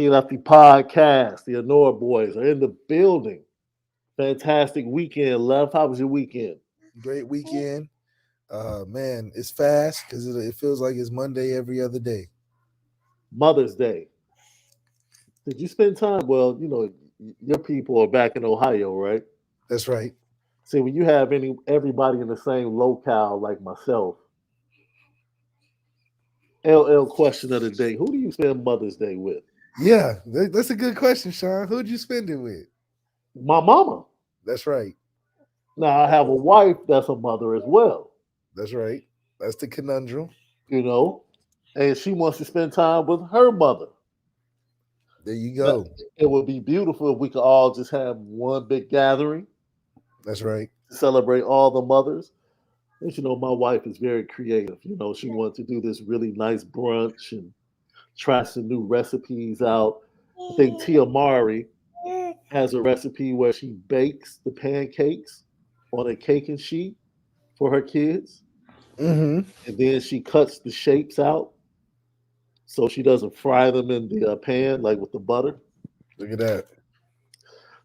Lucky Lefty podcast. The Onora boys are in the building. Fantastic weekend, Left. How was your weekend? Great weekend. Man, it's fast because it feels like it's Monday every other day. Mother's Day. Did you spend time? Well, your people are back in Ohio, right? That's right. See, when you have everybody in the same locale like myself, LL question of the day: who do you spend Mother's Day with? Yeah, that's a good question, Shaun. Who'd you spend it with? My mama. That's right. Now I have a wife that's a mother as well. That's right. That's the conundrum. You know, and she wants to spend time with her mother. There you That go. it would be beautiful if we could all just have one big gathering That's right. to celebrate all the mothers. And my wife is very creative. She wants to do this really nice brunch and try some new recipes out. I think Tia Mari has a recipe where she bakes the pancakes on a caking sheet for her kids, Mm-hmm. and then she cuts the shapes out so she doesn't fry them in the pan like with the butter. Look at that.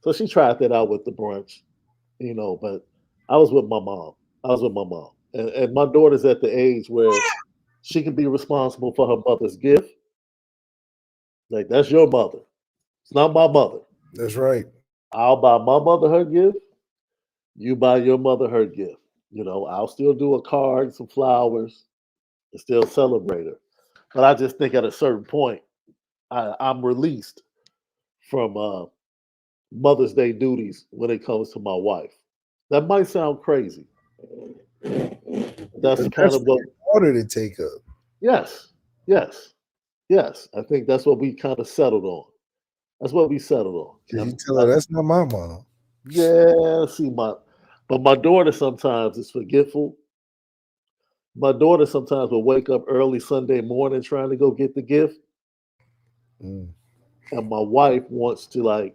So she tried that out with the brunch, but I was with my mom. I was with my mom. And my daughter's at the age where she can be responsible for her mother's gift. Like, that's your mother. It's not my mother. That's right. I'll buy my mother her gift. You buy your mother her gift. I'll still do a card, some flowers, and still celebrate her. But I just think at a certain point, I'm released from Mother's Day duties when it comes to my wife. That might sound crazy. That's But kind that's of for what, your daughter to take up. yes, yes, yes. I think that's what we kind of settled on. That's what we settled on. Because you tell her that's not my mom. Yeah, but my daughter sometimes is forgetful. My daughter sometimes will wake up early Sunday morning trying to go get the gift, Mm. and my wife wants to like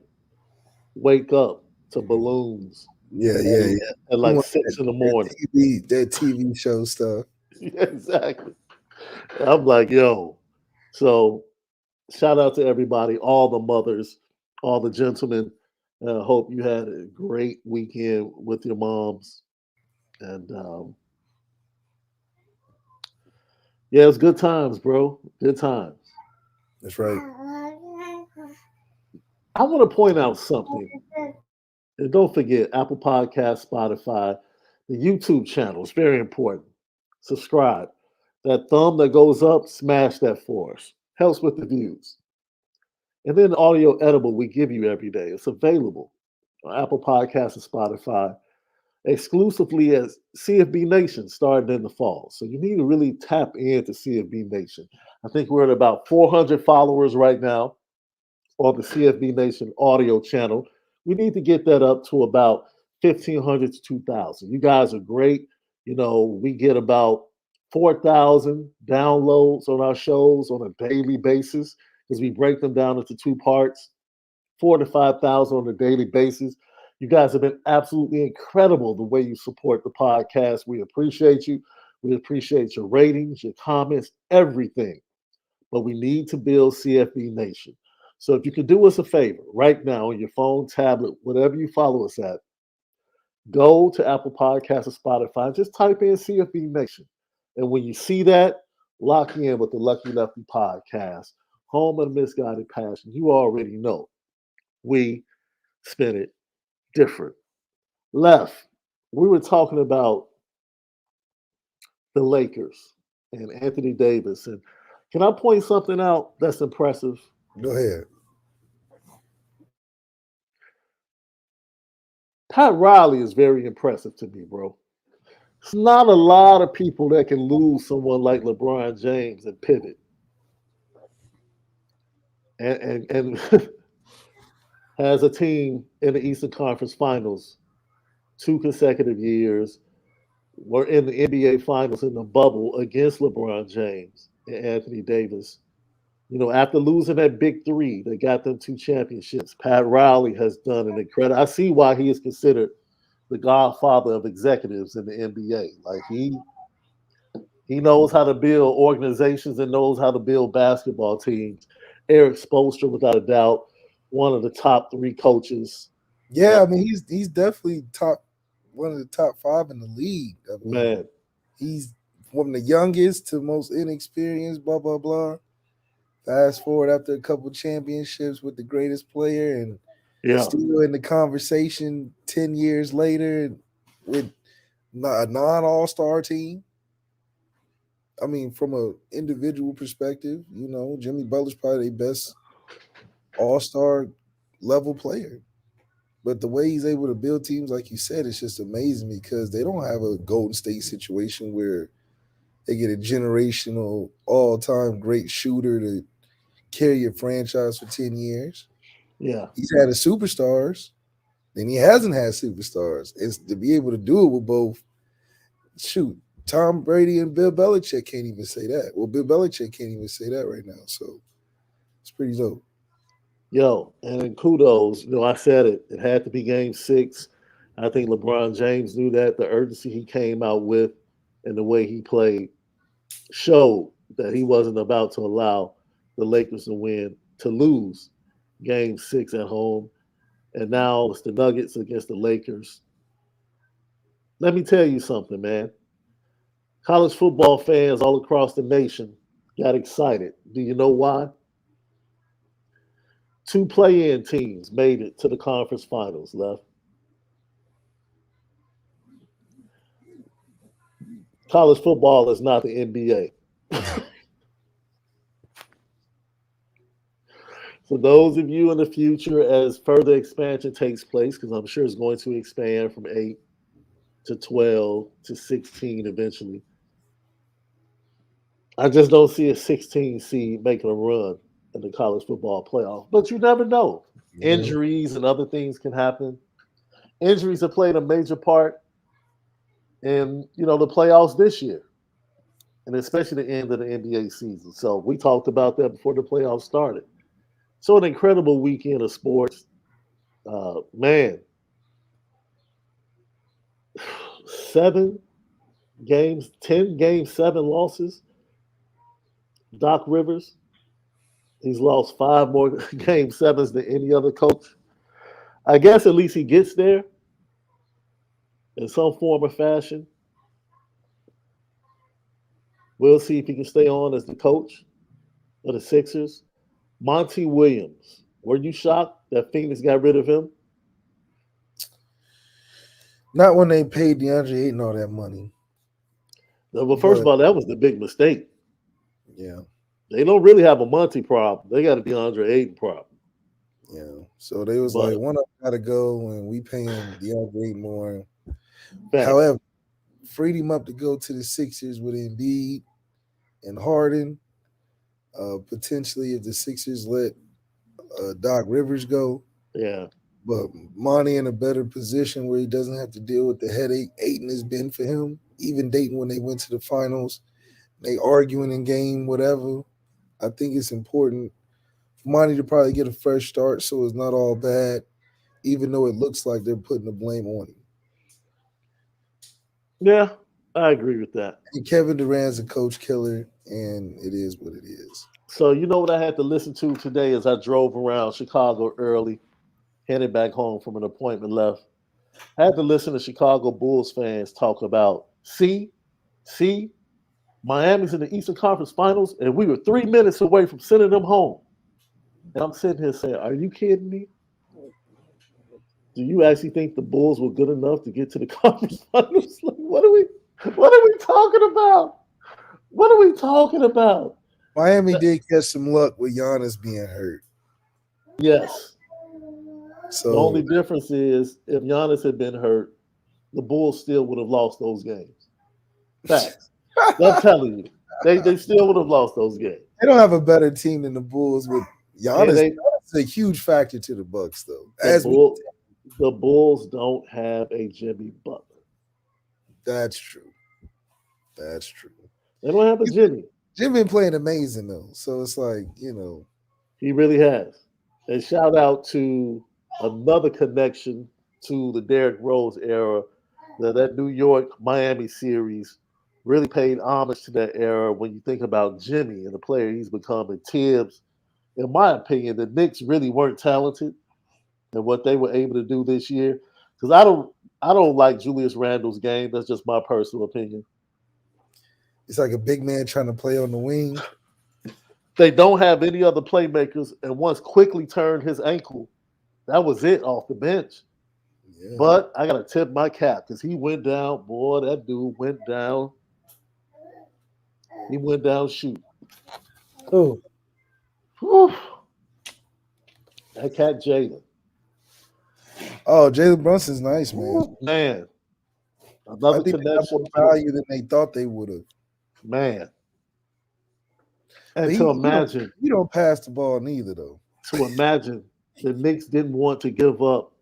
wake up to balloons Yeah, yeah, at, yeah. at You like want 6 in the that morning. TV show stuff. Yeah, exactly. I'm like, yo. So shout out to everybody, all the mothers, all the gentlemen. Hope you had a great weekend with your moms. And yeah, it's good times, bro. Good times. That's right. I want to point out something. And don't forget Apple Podcast, Spotify, the YouTube channel. It's very important. Subscribe. That thumb that goes up, smash that for us. Helps with the views. And then audio edible we give you every day. It's available on Apple Podcasts and Spotify exclusively as CFB Nation starting in the fall. So you need to really tap into CFB Nation. I think we're at about 400 followers right now on the CFB Nation audio channel. We need to get that up to about 1,500 to 2,000. You guys are great. We get about 4,000 downloads on our shows on a daily basis because we break them down into two parts, 4 to 5,000 on a daily basis. You guys have been absolutely incredible the way you support the podcast. We appreciate you. We appreciate your ratings, your comments, everything. But we need to build CFB Nation. So if you could do us a favor right now on your phone, tablet, whatever you follow us at, go to Apple Podcasts or Spotify, just type in CFB Nation. And when you see that, lock in with the Lucky Lefty podcast, home of the misguided passion. You already know we spin it different. Left, we were talking about the Lakers and Anthony Davis. And can I point something out that's impressive? Go ahead. Pat Riley is very impressive to me, bro. It's not a lot of people that can lose someone like LeBron James and pivot. And has a team in the Eastern Conference Finals 2 consecutive years. We're in the NBA Finals in the bubble against LeBron James and Anthony Davis. After losing that big three that got them 2 championships, Pat Riley has done an incredible. I see why he is considered the godfather of executives in the NBA. Like he knows how to build organizations and knows how to build basketball teams. Eric Spoelstra, without a doubt, one of the top three coaches. Yeah, I mean he's definitely top one of the top five in the league. I mean, Man, he's from the youngest to most inexperienced, blah blah blah. Fast forward after a couple championships with the greatest player and yeah, still in the conversation 10 years later with a non all-star team. I mean, from a individual perspective, Jimmy Butler's probably the best all-star level player. But the way he's able to build teams, like you said, it's just amazing because they don't have a Golden State situation where they get a generational, all-time great shooter to carry a franchise for 10 years. yeah, He's had his superstars, then he hasn't had superstars. It's to be able to do it with both. Shoot, Tom Brady and Bill Belichick can't even say that. Well, Bill Belichick can't even say that right now. So it's pretty dope. yo, and then kudos. I said it. It had to be Game 6. I think LeBron James knew that. The urgency he came out with and the way he played showed that he wasn't about to allow the Lakers to lose Game 6 at home. And now it's the Nuggets against the Lakers. Let me tell you something, man. College football fans all across the nation got excited. Do you know why? Two play-in teams made it to the conference finals, left. College football is not the NBA. For those of you in the future, as further expansion takes place, because I'm sure it's going to expand from 8 to 12 to 16 eventually, I just don't see a 16 seed making a run in the college football playoff. But you never know. Mhm. Injuries and other things can happen. Injuries have played a major part in the playoffs this year, and especially the end of the NBA season. So we talked about that before the playoffs started. So an incredible weekend of sports. Man, 7 games, 10 games, 7 losses. Doc Rivers, he's lost 5 more game sevens than any other coach. I guess at least he gets there in some form or fashion. We'll see if he can stay on as the coach of the Sixers. Monty Williams, were you shocked that Phoenix got rid of him? Not when they paid DeAndre Ayton all that money. Well, first of But all, that was the big mistake. yeah, They don't really have a Monty problem. They got a DeAndre Ayton problem. yeah. So they was But like, one of them gotta go and we paying DeAndre Ayton more. facts, However, freed him up to go to the Sixers with Embiid and Harden. Potentially, if the Sixers let Doc Rivers go, yeah, but Monty in a better position where he doesn't have to deal with the headache Aiton has been for him. Even Dayton when they went to the finals, they arguing in game, whatever. I think it's important for Monty to probably get a fresh start so it's not all bad, even though it looks like they're putting the blame on him. yeah. I agree with that. And Kevin Durant's a coach killer, and it is what it is. So you know what I had to listen to today as I drove around Chicago early, headed back home from an appointment left. I had to listen to Chicago Bulls fans talk about, see, Miami's in the Eastern Conference Finals, and we were 3 minutes away from sending them home. And I'm sitting here saying, are you kidding me? Do you actually think the Bulls were good enough to get to the conference finals? Like, what are we talking about? What are we talking about? Miami did catch some luck with Giannis being hurt. Yes. The only So difference is if Giannis had been hurt, the Bulls still would have lost those games. Facts. I'm telling you. They still would have lost those games. they don't have a better team than the Bulls with And Giannis. they Giannis is a huge factor to the Bucks, though. the Bull the Bulls don't have a Jimmy Butler. That's true. That's true. They don't have a Jimmy. Jim been playing amazing though, so it's like He really has. And shout out to another connection to the Derrick Rose era. That New York Miami series really paid homage to that era when you think about Jimmy and the player he's become, and Tibbs in my opinion, the Knicks really weren't talented and what they were able to do this year. Because I don't like Julius Randle's game. That's just my personal opinion. It's like a big man trying to play on the wing. They don't have any other playmakers, and once quickly turned his ankle, that was it off the bench. Yeah. But I gotta tip my cap because he went down. Boy, that dude went down. He went down shooting. Oh, Whew. That cat Jalen. Jalen Brunson's nice, man. Man, I another think they got connection. more value than they thought they would have. Man. But And he, to he don't imagine, he don't pass the ball neither though. the Knicks didn't want to give up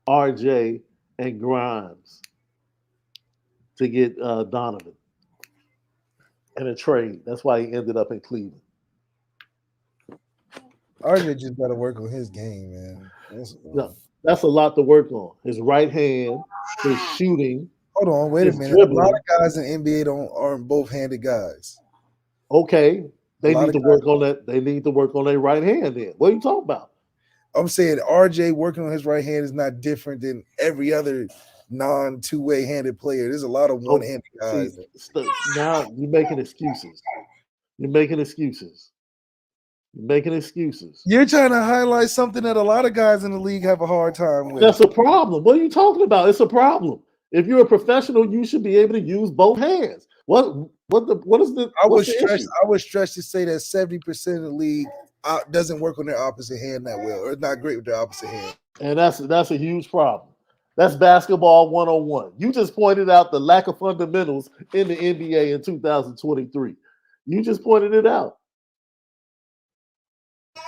RJ and Grimes to get Donovan in a trade. That's why he ended up in Cleveland. RJ just got to work on his game, man. No, that's a lot to work on. His right hand, his shooting, Hold on, wait a his minute. A lot dribbling. of guys in the NBA aren't both-handed guys. Okay, they A lot need to of work on that. They need to work on their right hand. Then what are you talking about? I'm saying RJ working on his right hand is not different than every other non-two-way handed player. There's a lot of Oh, one-handed see, guys. now you're making excuses. You're making excuses. You're making excuses. You're trying to highlight something that a lot of guys in the league have a hard time with. That's a problem. What are you talking about? It's a problem. If you're a professional, you should be able to use both hands. What is the what's the issue? I would stretch to say that 70% of the league doesn't work on their opposite hand that well, or not great with their opposite hand. And that's a huge problem. That's basketball 101. You just pointed out the lack of fundamentals in the NBA in 2023. You just pointed it out.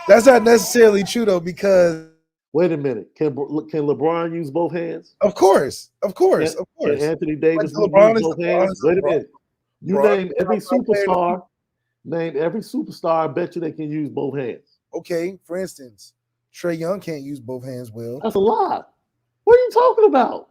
That's not necessarily true though, because Wait a minute. Can LeBron use both hands? of course. Can Anthony Davis use LeBron is both LeBron hands? is Wait a LeBron. minute. You LeBron name is every LeBron player. superstar. Name every superstar. I bet you they can use both hands. Okay, for instance, Trae Young can't use both hands well. That's a lot. What are you talking about?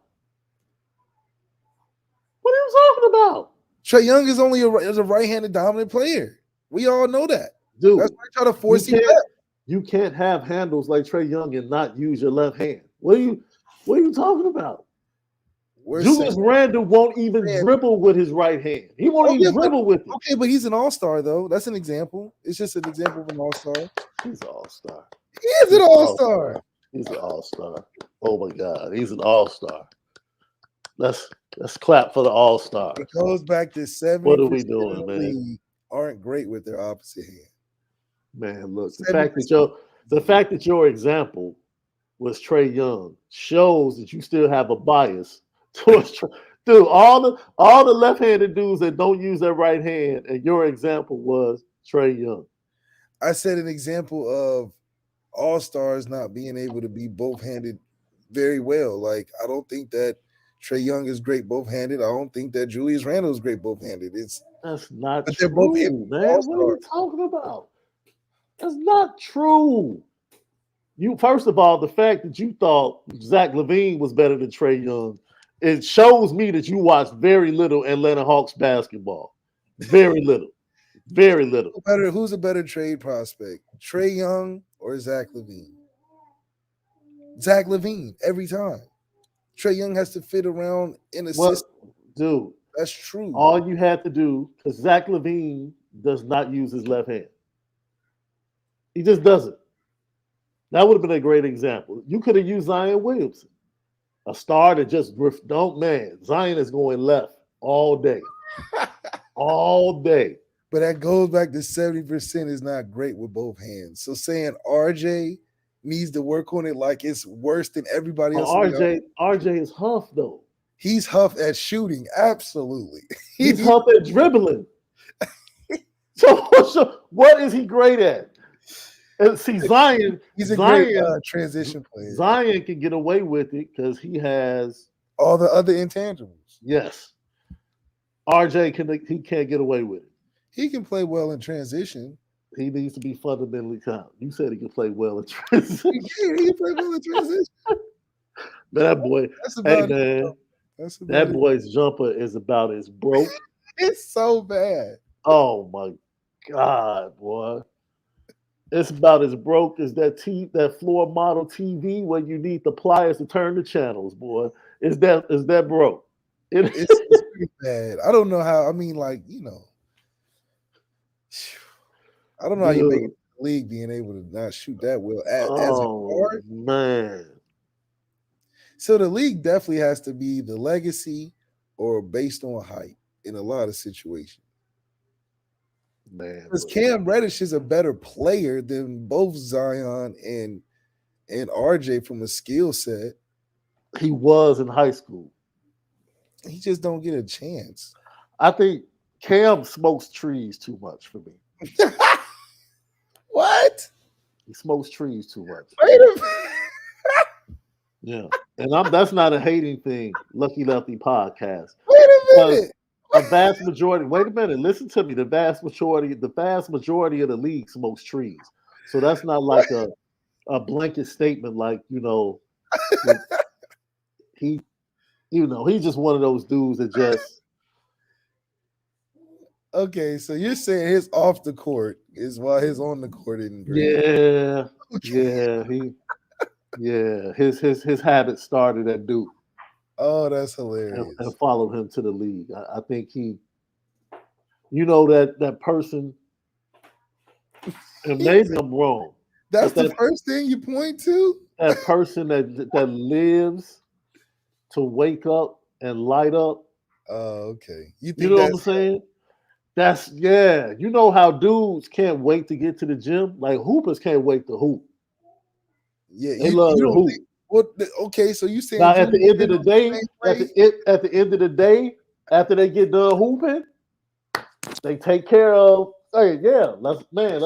What are you talking about? Trae Young is only a right-handed dominant player. We all know that. Dude, that's why I try to force you him can't, back. you can't have handles like Trae Young and not use your left hand. What are you talking about? Julius Randle won't even dribble with his right hand. He won't even dribble with it. Okay, but he's an all-star, though. That's an example. It's just an example of an all-star. He's an all-star. He is an all-star. He's an all-star. Oh my God, he's an all-star. Let's clap for the all-star. It goes back to 70%. What are we doing, man? Aren't great with their opposite hand. Man, look, the fact that your example was Trae Young shows that you still have a bias towards dude. All the left-handed dudes that don't use their right hand, and your example was Trae Young. I said an example of all-stars not being able to be both-handed very well. Like, I don't think that Trae Young is great both-handed. I don't think that Julius Randle is great both-handed. That's not but true, they're both man. What are you talking about? That's not true. You first of all, the fact that you thought Zach LaVine was better than Trae Young, it shows me that you watched very little Atlanta Hawks basketball. Very little. Very little. Who's a better trade prospect, Trae Young or Zach LaVine? Zach LaVine every time. Trae Young has to fit around in a system. Dude, that's true. All you had to do, because Zach LaVine does not use his left hand. He just doesn't. That would have been a great example. You could have used Zion Williamson, a star that just don't, man. Zion is going left all day. All day. But that goes back to 70% is not great with both hands. So saying RJ needs to work on it like it's worse than everybody else. RJ is Huff, though. He's Huff at shooting. Absolutely. He's Huff at dribbling. So what is he great at? And see, Zion. He's a great transition player. Zion can get away with it because he has all the other intangibles. Yes. RJ can't get away with it. He can play well in transition. He needs to be fundamentally sound. You said he can play well in transition. He can play well in transition. Man, that boy. That boy's jumper is about as broke. It's so bad. Oh my God, boy. It's about as broke as that floor model TV where you need the pliers to turn the channels, boy. Is that broke? It, It's pretty bad. I don't know how. I mean, like I don't know how you make it dude. to the league being able to not shoot that well as a Oh guard. man. So the league definitely has to be the legacy or based on height in a lot of situations. Man, Because Cam Reddish is a better player than both Zion and RJ from a skill set. he was in high school. He just don't get a chance. I think Cam smokes trees too much for me. What? He smokes trees too much. Wait a minute. Yeah. And that's not a hating thing, Lucky Lefty podcast. Wait a Because minute. a vast majority, wait a minute, listen to me. The vast majority of the league smokes trees. So that's not like a blanket statement like, that he he's just one of those dudes that just Okay, so you're saying his off the court is why his on the court isn't great. yeah, Okay. his habit started at Duke Oh, that's and hilarious. followed him to the league. I think that person, and maybe I'm wrong, That's but the that first thing you point to? that person that lives to wake up and light up. Oh, okay. You You think know what I'm that's saying? That's yeah. You know how dudes can't wait to get to the gym? Like hoopers can't wait to hoop. yeah, They you love to don't hoop. think okay, so you saying Now at Jimmy the end of Butler the the day, same at way? at the end of the day, after they get done hooping, they take care of. Hey, yeah, let's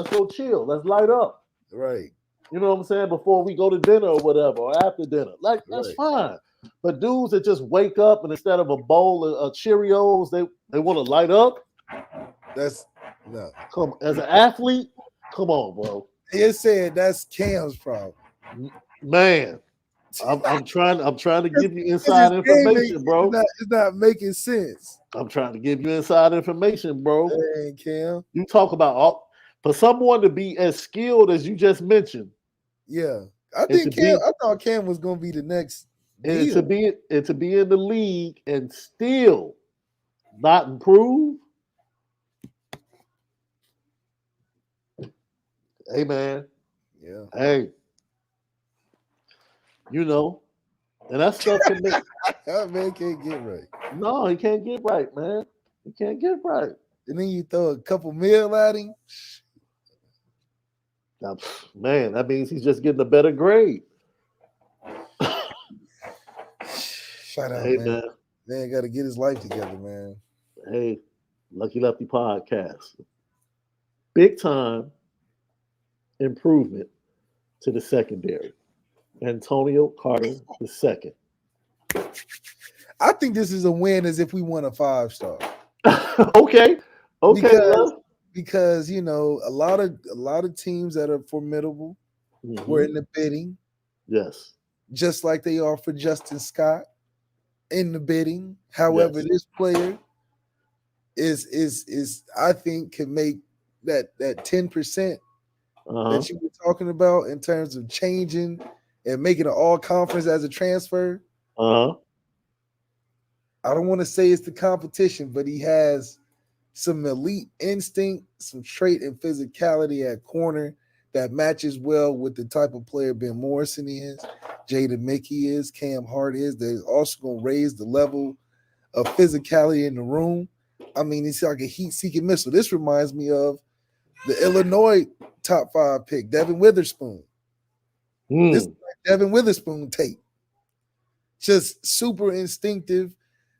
go chill. Let's light up. Right, You know what I'm saying? Before we go to dinner or whatever, or after dinner. Like, that's right. fine. But dudes that just wake up and instead of a bowl of Cheerios, they want to light up. That's no. Come as an athlete, come on, bro. You're saying that's Cam's problem. Man, I'm trying to give you Because his inside game ain't information, bro. it's not making sense. I'm trying to give you inside information, bro. Dang, Cam. You talk about for someone to be as skilled as you just mentioned, Yeah. I and to think Cam be I thought Cam was gonna be the next and to deal. be and to be in the league and still not improve. Hey man, Yeah. hey, you know, and that stuff can make That man can't get right. no, he can't get right, man. He can't get right. And then you throw a couple mil at him. Now, man, that means he's just getting a better grade. Shout out, Hey man. man, Man got to get his life together, man. hey, Lucky Lefty podcast, big time improvement to the secondary. Antonio Carter the second. I think this is a win as if we won a 5-star. Okay, okay, Because love. because a lot of teams that are formidable were in Mhm. the bidding, Yes, just like they are for Justin Scott in the bidding. However, yes. this player is I think can make that 10% Uh huh. that you were talking about in terms of changing and making an all conference as a transfer. Uh huh. I don't want to say it's the competition, but he has some elite instinct, some trait and physicality at corner that matches well with the type of player Ben Morrison is, Jada Mickey is, Cam Hart is. They're also going to raise the level of physicality in the room. I mean, it's like a heat-seeking missile. This reminds me of the Illinois top 5 pick, Devin Witherspoon. This is Mm. like Devin Witherspoon tape. Just super instinctive.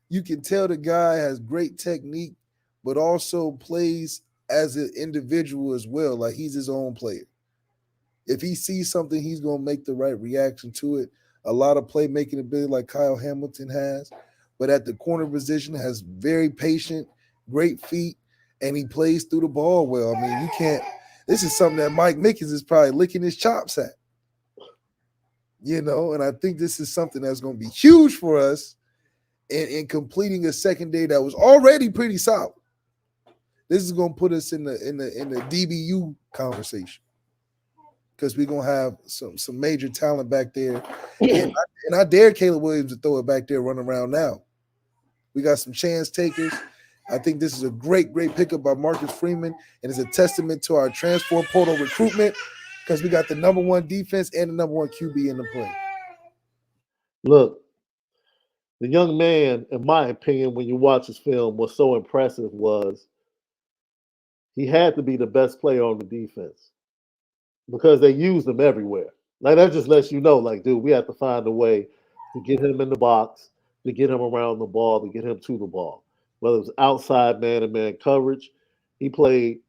You can tell the guy has great technique, but also plays as an individual as well. Like he's his own player. If he sees something, he's going to make the right reaction to it. A lot of playmaking ability like Kyle Hamilton has, but at the corner position has very patient, great feet, and he plays through the ball well. I mean, you can't. This is something that Mike Mickens is probably licking his chops at, and I think this is something that's going to be huge for us in completing a secondary that was already pretty solid. This is gonna put us in the DBU conversation because we're gonna have some major talent back there, and I dare Caleb Williams to throw it back there, run around now. We got some chance takers. I think this is a great pickup by Marcus Freeman, and it's a testament to our transfer portal recruitment because we got the number one defense and the number one QB in the play. Look, the young man, in my opinion, when you watch his film, what's so impressive was he had to be the best player on the defense because they used him everywhere. Like that just lets you know, like, dude, we have to find a way to get him in the box, to get him around the ball, to get him to the ball. Whether it was outside man-to-man coverage, he played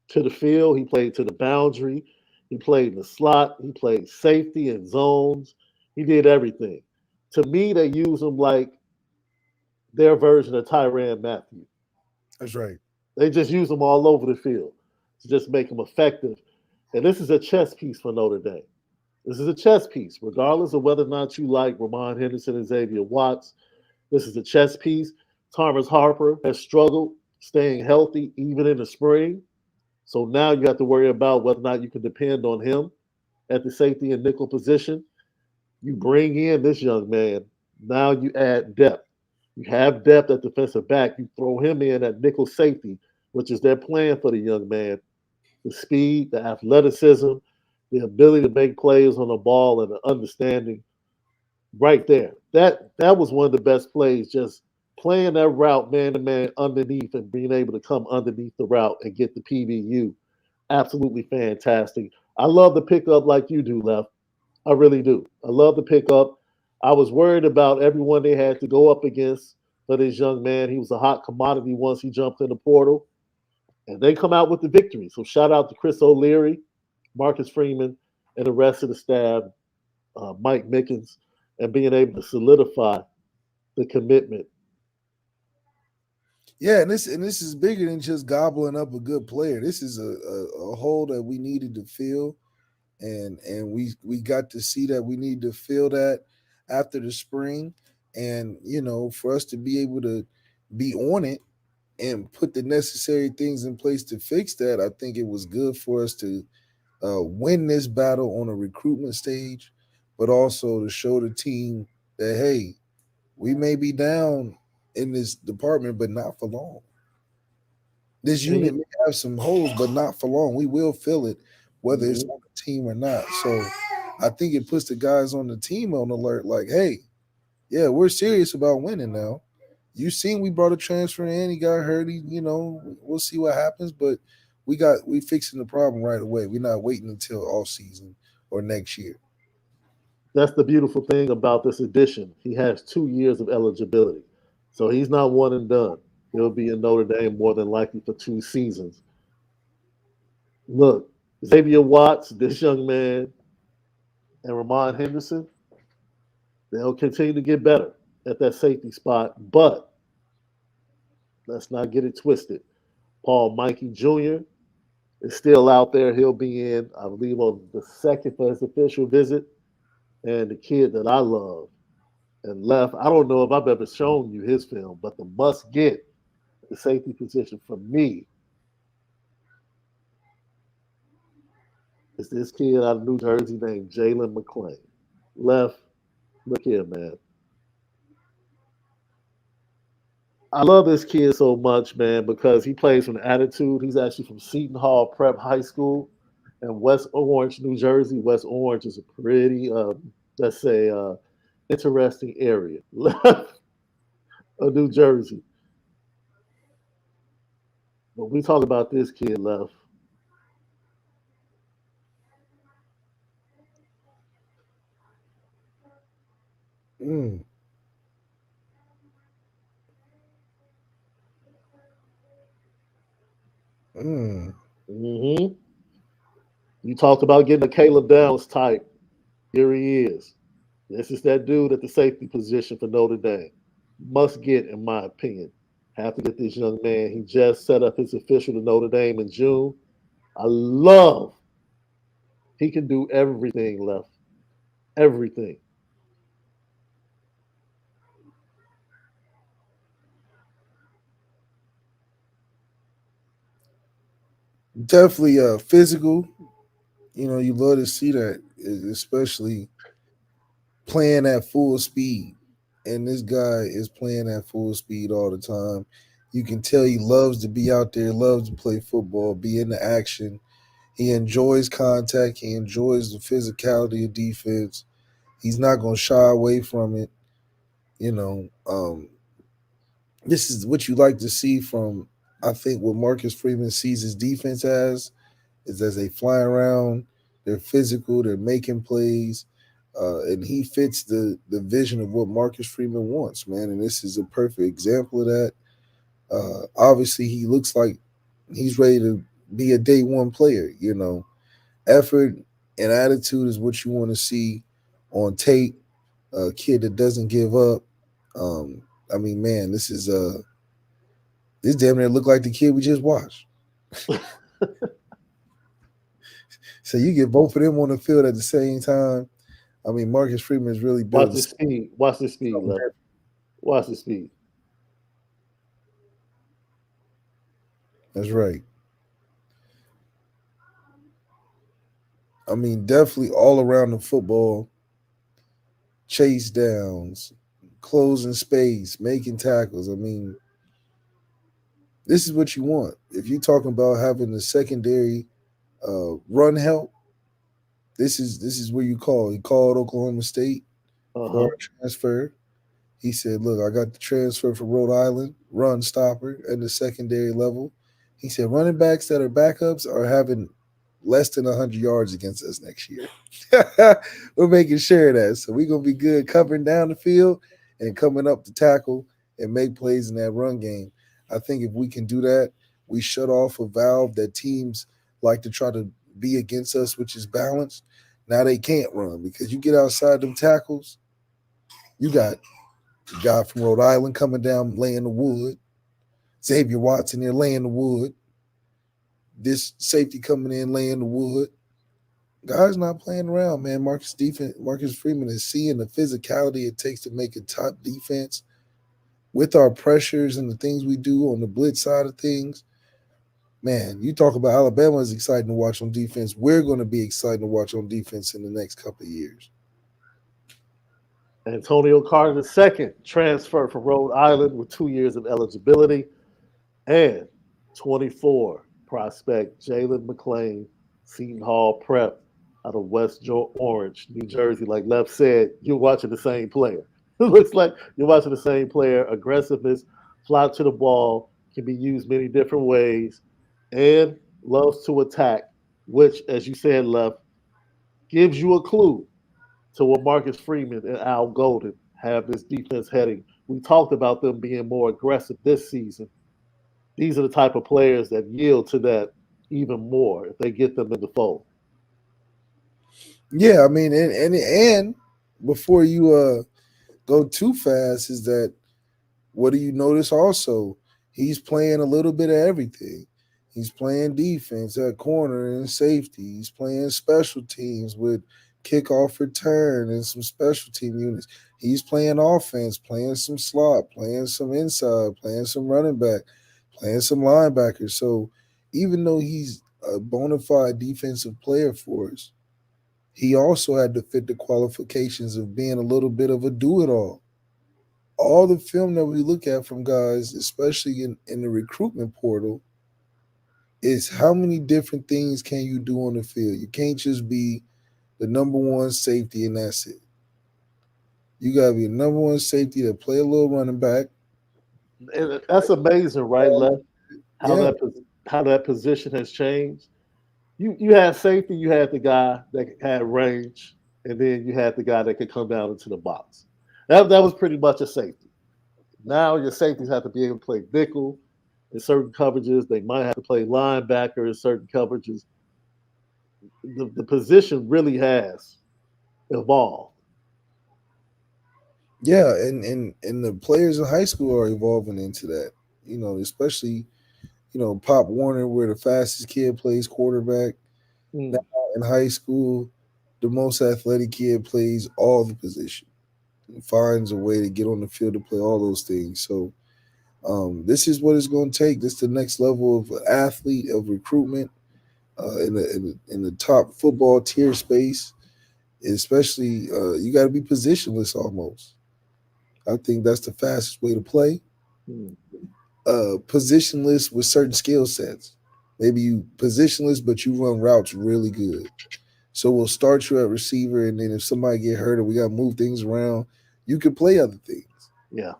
to the field, he played to the boundary, he played in the slot, he played safety and zones. He did everything. To me, they use him like their version of Tyrann Matthew. That's right. They just use him all over the field to just make him effective. And this is a chess piece for Notre Dame. This is a chess piece, regardless of whether or not you like Ramon Henderson and Xavier Watts. This is a chess piece. Thomas Harper has struggled staying healthy even in the spring. So now you have to worry about whether or not you can depend on him at the safety and nickel position. You bring in this young man. Now you add depth. You have depth at defensive back. You throw him in at nickel safety, which is their plan for the young man. The speed, the athleticism, the ability to make plays on the ball, and the understanding right there. That was one of the best plays, just playing that route man to man underneath and being able to come underneath the route and get the PBU. Absolutely fantastic. I love the pickup like you do, Left. I really do. I love the pickup. I was worried about everyone they had to go up against for this young man. He was a hot commodity once he jumped in the portal, and they come out with the victory. So shout out to Chris O'Leary, Marcus Freeman, and the rest of the staff, Mike Mickens, and being able to solidify the commitment. Yeah, and this is bigger than just gobbling up a good player. This is a hole that we needed to fill, and we got to see that we need to fill that after the spring, and for us to be able to be on it and put the necessary things in place to fix that, I think it was good for us to win this battle on a recruitment stage, but also to show the team that hey, we may be down in this department, but not for long. This unit may have some holes, but not for long. We will fill it, whether it's Mhm. on the team or not. So I think it puts the guys on the team on alert, like, hey, yeah, we're serious about winning now. You seen we brought a transfer in, he got hurt, we'll see what happens, but we fixing the problem right away. We're not waiting until off season or next year. That's the beautiful thing about this edition. He has 2 years of eligibility. So he's not one and done. He'll be in Notre Dame more than likely for 2 seasons. Look, Xavier Watts, this young man, and Ramon Henderson, they'll continue to get better at that safety spot. But let's not get it twisted. Paul Mikey Jr. is still out there. He'll be in, I believe, on the second for his official visit. And the kid that I love and Left, I don't know if I've ever shown you his film, but the must get the safety position for me is this kid out of New Jersey named Jalen McClain. Left, look here, man. I love this kid so much, man, because he plays from attitude. He's actually from Seton Hall Prep High School in West Orange, New Jersey. West Orange is a pretty, let's say, interesting area of New Jersey. But we talk about this kid, Left. Mm, mm. Hmm. You talked about getting a Caleb Downs type. Here he is. This is that dude at the safety position for Notre Dame. Must get, in my opinion. Have to get this young man. He just set up his official to Notre Dame in June. I love he can do everything Left. Everything. Definitely physical. You love to see that, especially playing at full speed. And this guy is playing at full speed all the time. You can tell he loves to be out there, loves to play football, be in the action. He enjoys contact. He enjoys the physicality of defense. He's not going to shy away from it. You know, this is what you like to see from, I think, what Marcus Freeman sees his defense as they fly around, they're physical, they're making plays, and he fits the vision of what Marcus Freeman wants, man. And this is a perfect example of that. Obviously, he looks like he's ready to be a day one player. Effort and attitude is what you want to see on tape. A kid that doesn't give up. Um, I mean, man, this damn near look like the kid we just watched. So you get both of them on the field at the same time. I mean, Marcus Freeman is really Watch building the speed. Watch the speed, something. left. Watch the speed. That's right. I mean, definitely all around the football, chase downs, closing space, making tackles. I mean, this is what you want. If you're talking about having the secondary run help, this is where you call. He called Oklahoma State Uh for huh. our transfer. He said, "Look, I got the transfer from Rhode Island, run stopper at the secondary level." He said, "Running backs that are backups are having less than 100 yards against us next year." We're making sure of that. So we're going to be good covering down the field and coming up to tackle and make plays in that run game. I think if we can do that, we shut off a valve that teams like to try to be against us, which is balanced. Now they can't run because you get outside them tackles, you got the guy from Rhode Island coming down laying the wood. Xavier Watson there laying the wood. This safety coming in laying the wood. Guys not playing around, man. Marcus Freeman is seeing the physicality it takes to make a top defense with our pressures and the things we do on the blitz side of things. Man, you talk about Alabama is exciting to watch on defense. We're going to be excited to watch on defense in the next couple of years. Antonio Carter II transferred from Rhode Island with 2 years of eligibility, and 24 prospect Jalen McClain, Seton Hall Prep out of Orange, New Jersey. Like Left said, you're watching the same player. It looks like you're watching the same player. Aggressiveness, fly to the ball, can be used many different ways, and loves to attack, which, as you said, Left, gives you a clue to what Marcus Freeman and Al Golden have this defense heading. We talked about them being more aggressive this season. These are the type of players that yield to that even more if they get them in the fold. Yeah, I mean, and before you go too fast, is that what do you notice also? He's playing a little bit of everything. He's playing defense at corner and safety. He's playing special teams with kickoff return and some special team units. He's playing offense, playing some slot, playing some inside, playing some running back, playing some linebackers. So even though he's a bona fide defensive player for us, he also had to fit the qualifications of being a little bit of a do it all the film that we look at from guys, especially in the recruitment portal, is how many different things can you do on the field? You can't just be the number one safety and that's it. You gotta be the number one safety that play a little running back. And that's amazing, right, Left? How Yeah, how that position has changed. You had safety, you had the guy that had range, and then you had the guy that could come down into the box. That was pretty much a safety. Now your safeties have to be able to play nickel in certain coverages. They might have to play linebacker in certain coverages. The position really has evolved. yeah, and the players in high school are evolving into that. Especially Pop Warner, where the fastest kid plays quarterback. Now Mm. in high school, the most athletic kid plays all the position and finds a way to get on the field to play all those things. So this is what it's going to take. This is the next level of athlete of recruitment. in the top football tier space, especially you got to be positionless almost. I think that's the fastest way to play. Hmm. Positionless with certain skill sets. Maybe you positionless, but you run routes really good. So we'll start you at receiver, and then if somebody get hurt or we got to move things around, you can play other things. Yeah.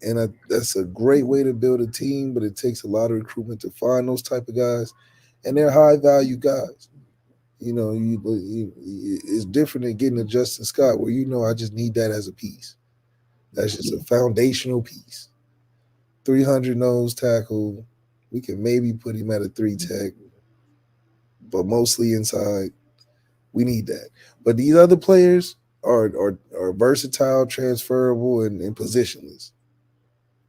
And that's a great way to build a team, but it takes a lot of recruitment to find those type of guys, and they're high value guys. It's different than getting a Justin Scott, where I just need that as a piece. That's just a foundational piece. 300 nose tackle. We can maybe put him at a three tech, but mostly inside. We need that. But these other players are versatile, transferable, and positionless.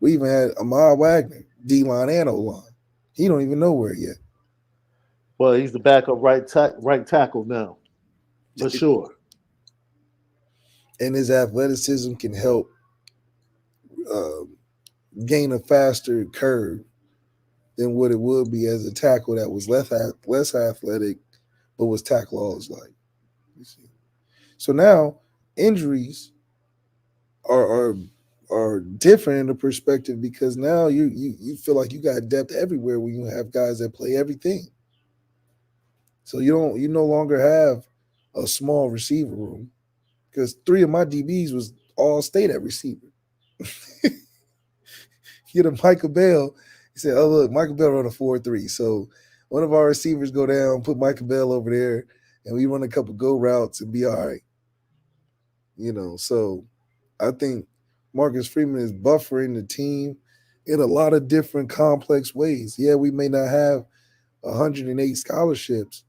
We even had Ahmad Wagner, D line and O line. He don't even know where yet. Well, he's the backup right tackle now, for sure. And his athleticism can help uh, gain a faster curve than what it would be as a tackle that was less athletic, but was tackle all his life. You see. So now injuries are are different in the perspective because now you feel like you got depth everywhere when you have guys that play everything. So you no longer have a small receiver room because three of my DBs was all state at receiver. Get a Michael Bell. He said, "Oh look, Michael Bell run a 4-3." So one of our receivers go down, put Michael Bell over there, and we run a couple go routes and be all right. So I think Marcus Freeman is buffering the team in a lot of different complex ways. Yeah, we may not have 108 scholarships,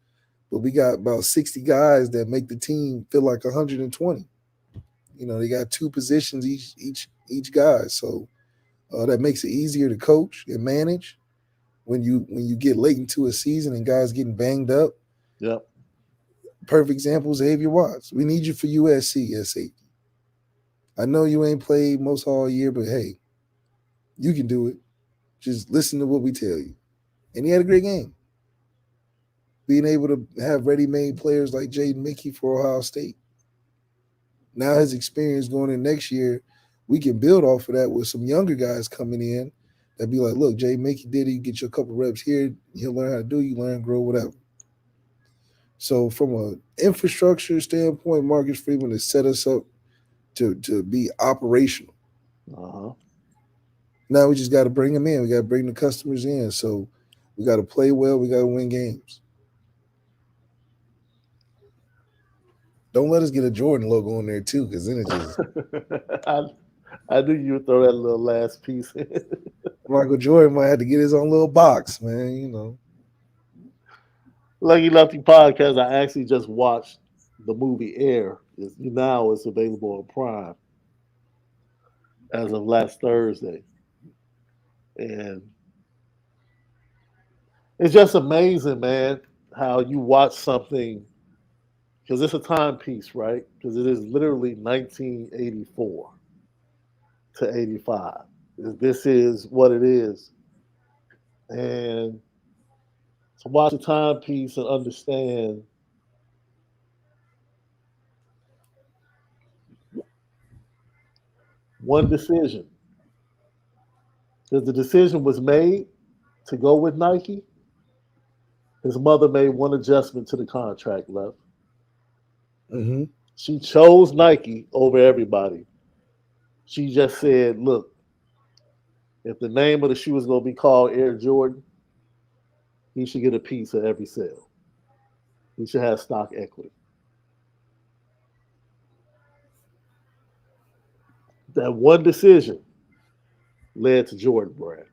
but we got about 60 guys that make the team feel like 120. They got two positions each guy, so that makes it easier to coach and manage when you get late into a season and guys getting banged up. Yep. Perfect example, Xavier Watts. We need you for USC as safety. I know you ain't played most all year, but hey, you can do it. Just listen to what we tell you. And he had a great game. Being able to have ready-made players like Jaden Mickey for Ohio State. Now his experience going in next year, we can build off of that with some younger guys coming in that be like, look, Jay Mickey did it. You get you a couple reps here. He'll learn how to do. You learn, grow, whatever. So from an infrastructure standpoint, Marcus Freeman has set us up to be operational. Uh-huh. Now we just got to bring them in. We got to bring the customers in. So we got to play well. We got to win games. Don't let us get a Jordan logo on there too, because then it just I, I knew you would throw that little last piece in. Michael Jordan might have to get his own little box, man. Lucky Lefty podcast. I actually just watched the movie Air. Now it's available on Prime as of last Thursday, and it's just amazing, man, how you watch something because it's a timepiece, right? Because it is literally 1984 to 85. This is what it is, and to watch a timepiece and understand one decision. Because the decision was made to go with Nike. His mother made one adjustment to the contract left. Mm-hmm. She chose Nike over everybody. She just said, look, if the name of the shoe is going to be called Air Jordan, he should get a piece of every sale. He should have stock equity. That one decision led to Jordan Brand.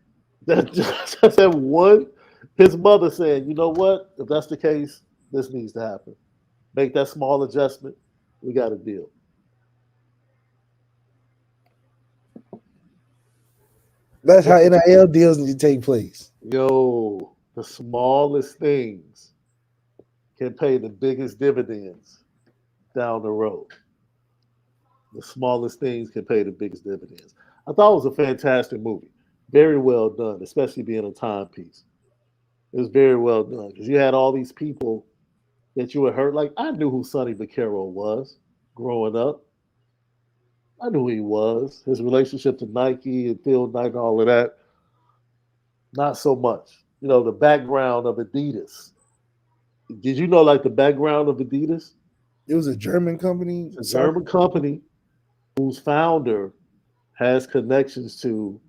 That just that one, his mother said, you know what? If that's the case, this needs to happen. Make that small adjustment. We got a deal. That's how NIL deals need to take place. Yo, the smallest things can pay the biggest dividends down the road. The smallest things can pay the biggest dividends. I thought it was a fantastic movie. Very well done, especially being a timepiece. It was very well done because you had all these people that you had heard. Like I knew who Sonny Vaccaro was growing up. I knew who he was. His relationship to Nike and Phil Knight and all of that, not so much. You know, the background of Adidas. Did you know like the background of Adidas? It was a German company, It's a soccer. German company whose founder has connections to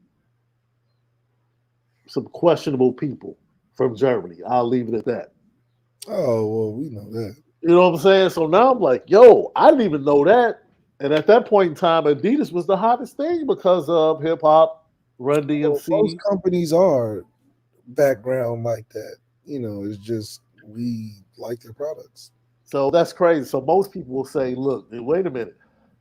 some questionable people from Germany. I'll leave it at that. Oh well, we know that. You know what I'm saying? So now I'm like, yo, I didn't even know that. And at that point in time, Adidas was the hottest thing because of hip hop, Run Well, most DMC. companies are background like that. It's just we like their products. So that's crazy. So most people will say, look, wait a minute.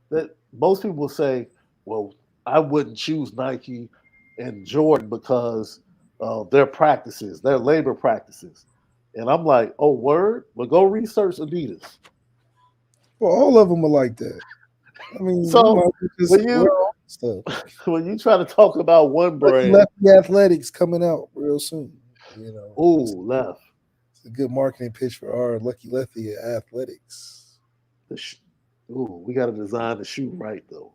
That most people will say, well, I wouldn't choose Nike and Jordan because of their practices, their labor practices. And I'm like, oh, word? Well, go research Adidas. Well, all of them are like that. I mean, we So might as well just when wear you all the stuff. when you try to talk about one Lucky brand, Lefty Athletics coming out real soon. It's ooh, left. a good marketing pitch for our Lucky Lefty Athletics. The sh- ooh, we got to design the shoe right though.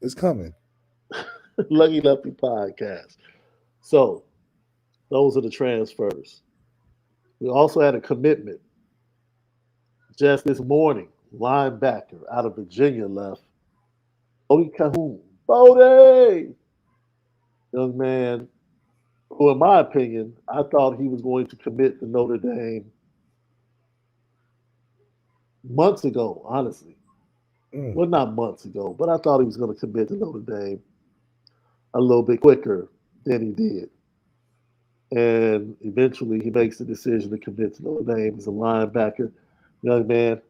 It's coming. Lucky Lefty podcast. So those are the transfers. We also had a commitment just this morning. Linebacker out of Virginia left. Bodie Cahoon. Bodie! Young man who, in my opinion, I thought he was going to commit to Notre Dame months ago, honestly. Mm. Well, not months ago, but I thought he was going to commit to Notre Dame a little bit quicker than he did. And eventually he makes the decision to commit to Notre Dame as a linebacker. Young man,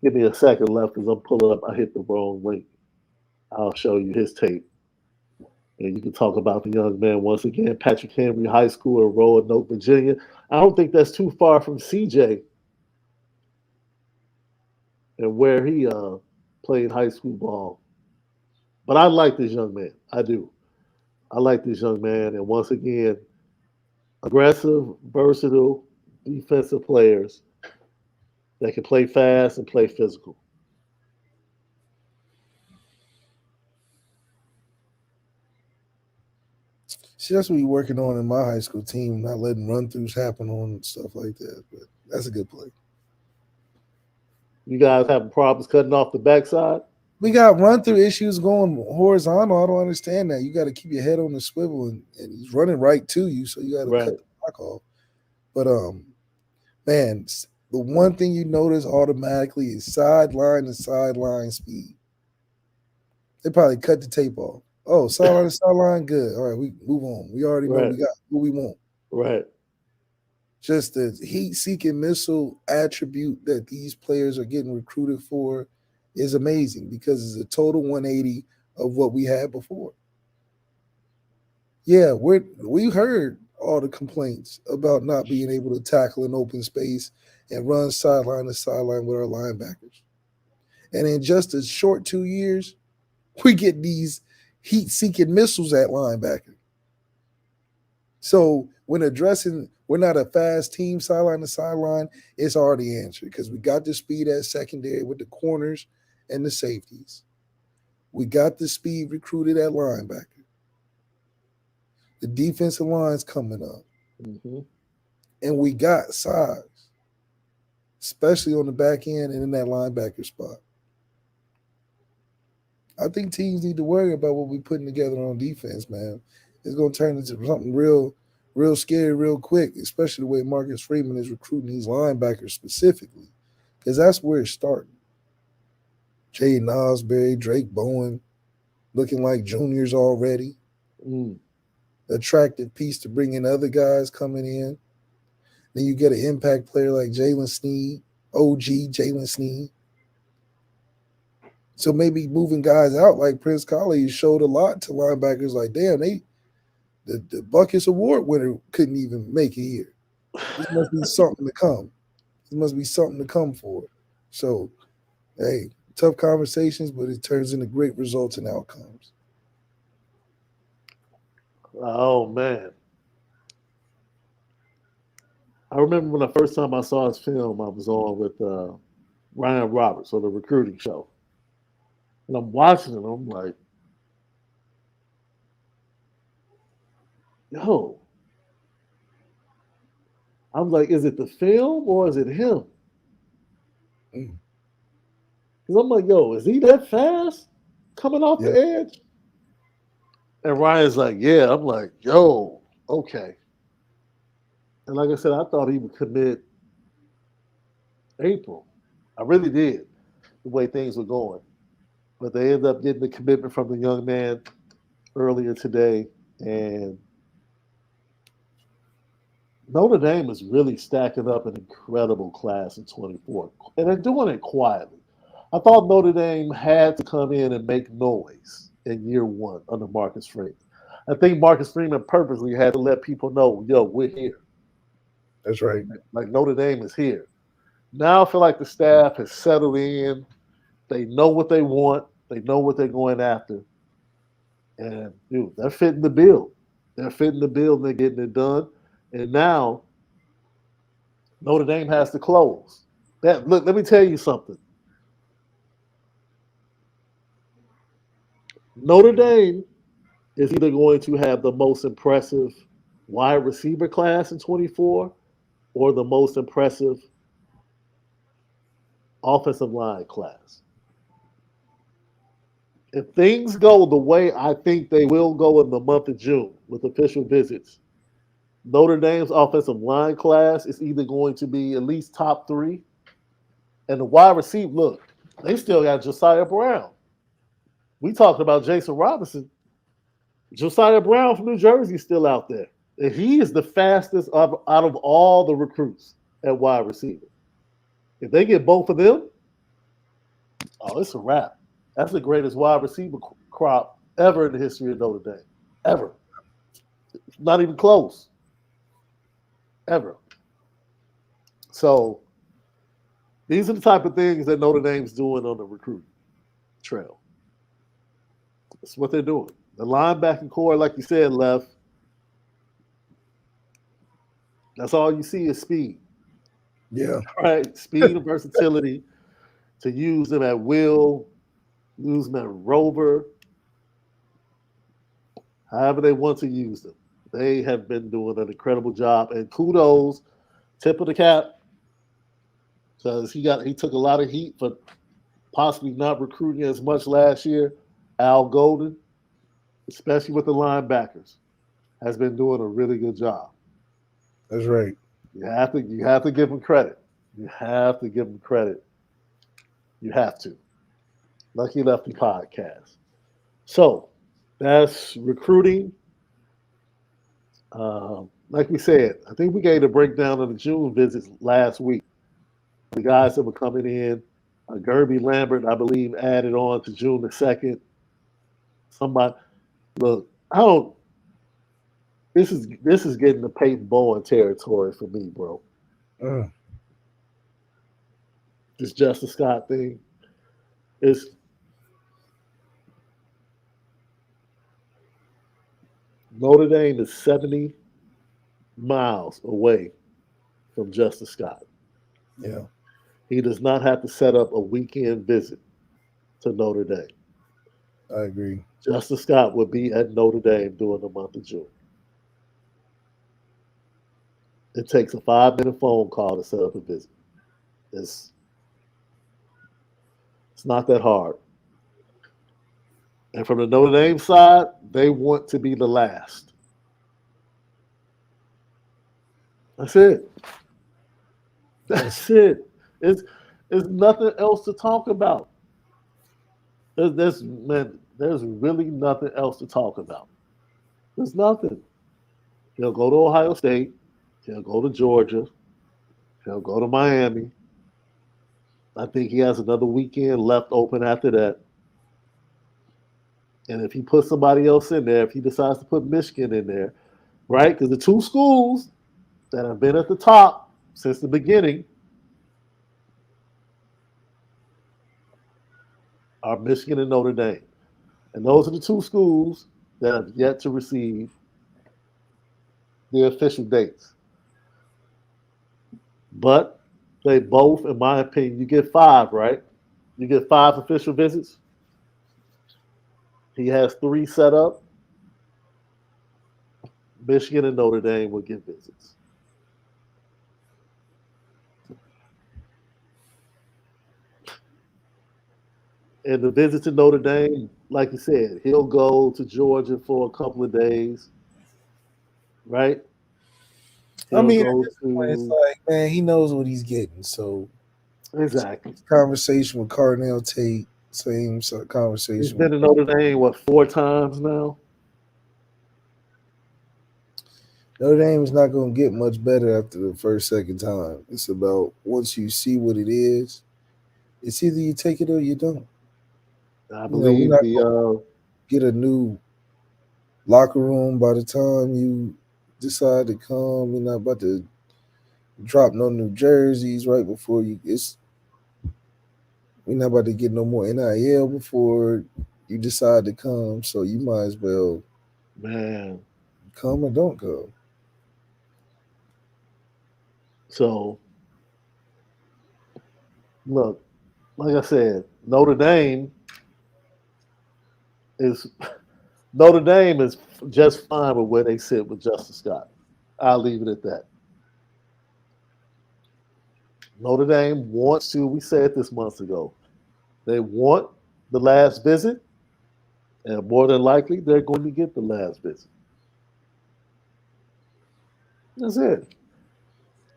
give me a second left because I'm pulling up. I hit the wrong link. I'll show you his tape. And you can talk about the young man once again. Patrick Henry High School in Roanoke, Virginia. I don't think that's too far from CJ and where he played high school ball. But I like this young man. I do. I like this young man. And once again, aggressive, versatile defensive players that can play fast and play physical. See, that's what we're working on in my high school team, not letting run throughs happen on stuff like that. But that's a good play. You guys having problems cutting off the backside? We got run through issues going horizontal. I don't understand that. You got to keep your head on the swivel, and he's running right to you, so you got to cut Right. the block off. But man, the one thing you notice automatically is sideline to sideline speed. They probably cut the tape off. Oh, sideline to sideline, good. All right, we move on. We already know we Right. got what we want. Right. Just the heat-seeking missile attribute that these players are getting recruited for is amazing because it's a total 180 of what we had before. Yeah, we heard all the complaints about not being able to tackle an open space and run sideline to sideline with our linebackers. And in just a short 2 years, we get these heat-seeking missiles at linebacker. So when addressing, we're not a fast team sideline to sideline, it's already answered because we got the speed at secondary with the corners and the safeties. We got the speed recruited at linebacker. The defensive line's coming up. Mm-hmm. And we got size, especially on the back end and in that linebacker spot. I think teams need to worry about what we're putting together on defense, man. It's going to turn into something real scary real quick, especially the way Marcus Freeman is recruiting these linebackers specifically, because that's where it's starting. Jaden Osbury, Drake Bowen, looking like juniors already. Mm. Attractive piece to bring in other guys coming in. Then you get an impact player like Jalen Sneed, OG Jalen Sneed. So maybe moving guys out like Prince Colley showed a lot to linebackers. Like, damn, the Buckets Award winner couldn't even make it here. This must be something to come. This must be something to come for. So, hey, tough conversations, but it turns into great results and outcomes. Oh man. I remember when the first time I saw his film, I was on with Ryan Roberts on the recruiting show. And I'm watching it, I'm like, yo, I'm like, is it the film or is it him? Mm. Because I'm like, yo, is he that fast coming off Yeah, the edge? And Ryan's like, yeah. I'm like, yo, okay. And like I said, I thought he would commit April. I really did, the way things were going. But they ended up getting the commitment from the young man earlier today. And Notre Dame is really stacking up an incredible class in 24. And they're doing it quietly. I thought Notre Dame had to come in and make noise in year one under Marcus Freeman. I think Marcus Freeman purposely had to let people know, yo, we're here. that's right. Like Notre Dame is here. Now I feel like the staff has settled in. They know what they want. They know what they're going after. And dude, they're fitting the bill. They're fitting the bill and they're getting it done. And now Notre Dame has to close. That look, let me tell you something. Notre Dame is either going to have the most impressive wide receiver class in 24 or the most impressive offensive line class. If things go the way I think they will go in the month of June with official visits, Notre Dame's offensive line class is either going to be at least top three, and the wide receiver, look, they still got Josiah Brown. We talked about Jason Robinson. Josiah Brown from New Jersey is still out there. And he is the fastest out of all the recruits at wide receiver. If they get both of them, oh, it's a wrap. That's the greatest wide receiver crop ever in the history of Notre Dame. Ever. Not even close. Ever. So these are the type of things that Notre Dame's doing on the recruiting trail. That's what they're doing. The linebacking core, like you said, left. That's all you see is speed. Yeah, Right? Speed and versatility to use them at will, use them at rover, however they want to use them. They have been doing an incredible job. And kudos, tip of the cap, because he took a lot of heat for possibly not recruiting as much last year. Al Golden, especially with the linebackers, has been doing a really good job. that's right. You have to give him credit. You have to give him credit. You have to. Lucky Lefty podcast. So that's recruiting. Like we said, I think we gave a breakdown of the June visits last week. The guys that were coming in, Gerby Lambert, I believe, added on to June the 2nd. Somebody, look, I don't. This is getting the Peyton Bowen territory for me, bro. Mm. This Justice Scott thing is Notre Dame is 70 miles away from Justice Scott. Yeah, He does not have to set up a weekend visit to Notre Dame. I agree. Justice Scott would be at Notre Dame during the month of June. It takes a 5-minute phone call to set up a visit. It's it's not that hard. And from the Notre Dame side, they want to be the last. That's it. Yes, That's it. It's it's nothing else to talk about. There's really nothing else to talk about. There's nothing. He'll go to Ohio State. He'll go to Georgia. He'll go to Miami. I think he has another weekend left open after that. And if he puts somebody else in there, if he decides to put Michigan in there, right? Because the two schools that have been at the top since the beginning are Michigan and Notre Dame. And those are the two schools that have yet to receive the official dates. But they both, in my opinion, you get five, right? You get five official visits. He has three set up. Michigan and Notre Dame will get visits. And the visit to Notre Dame, like you said, he'll go to Georgia for a couple of days, right? I He'll mean, at go this point, it's to like, man, he knows what he's getting. So, exactly. conversation with Cardinal Tate, same He's conversation with been to Notre Dame what four times now. Notre Dame is not going to get much better after the first, second time. It's about once you see what it is, it's either you take it or you don't. I We're believe not the going to get a new locker room by the time you decide to come. We're not about to drop no new jerseys right before you. We're not about to get no more NIL before you decide to come. So you might as well man. come or don't come. So look, like I said, is Notre Dame is just fine with where they sit with Justin Scott. I'll leave it at that. Notre Dame wants to. We said this months ago. They want the last visit, and more than likely, they're going to get the last visit. That's it.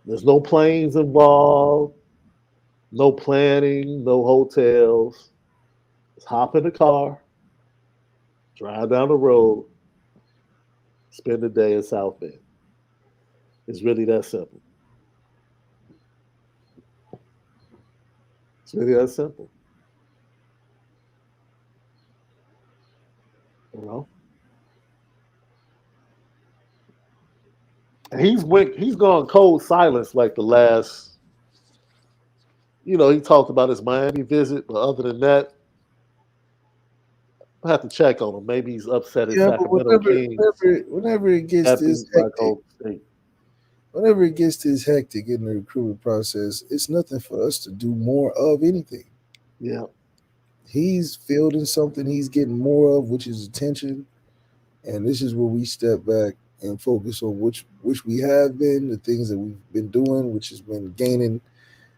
There's no planes involved, no planning, no hotels. Just hop in the car, drive down the road, spend the day in South Bend. It's really that simple. It's really that simple. You know, and he's gone cold silence like the last. He talked about his Miami visit, but other than that, I have to check on him. Maybe he's upset at Yeah, but Sacramento Kings. whenever it gets Happy this by hectic, Golden State. whenever it gets this hectic in the recruitment process, it's nothing for us to do more of anything. Yeah, He's fielding something he's getting more of, which is attention, and this is where we step back and focus on which we have been, the things that we've been doing, which has been gaining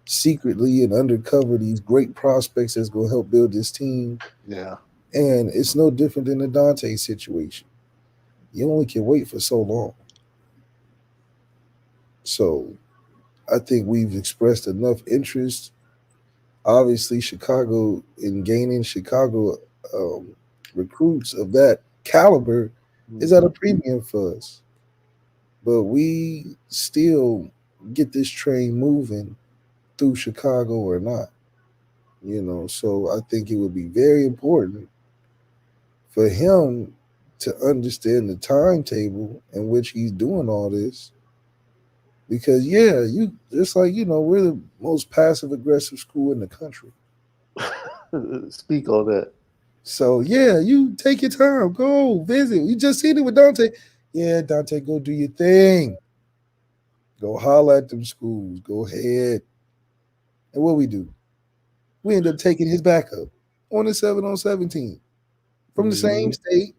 secretly and undercover these great prospects that's going to help build this team. yeah, And it's no different than the Dante situation. You only can wait for so long. So I think we've expressed enough interest. Obviously, Chicago in gaining Chicago um, recruits of that caliber is at a hmm premium for us. But we still get this train moving through Chicago or not. So I think it would be very important for him to understand the timetable in which he's doing all this. Because you just like we're the most passive aggressive school in the country. Speak on that. So you take your time, go visit. You just seen it with Dante. Yeah, Dante, go do your thing. Go holler at them schools. Go ahead. And what we do? We end up taking his backup on the 7-on-17 from the same hmm state,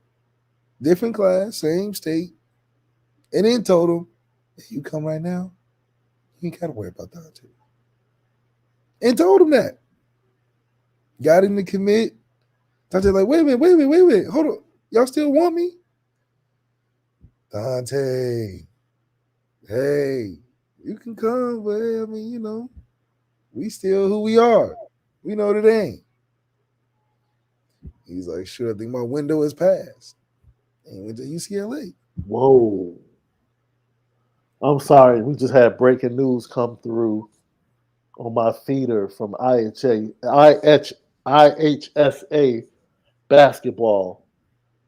different class, same state, and then told him, "Hey, you come right now, you ain't gotta worry about Dante." And told him that. Got him to commit. Dante like, wait a minute, hold on. Y'all still want me? Dante, hey, you can come, but hey, I mean, we still who we are. We know that ain't. He's like, sure, I think my window is passed. And he went to UCLA. Whoa. I'm sorry. We just had breaking news come through on my feeder from IHSA basketball.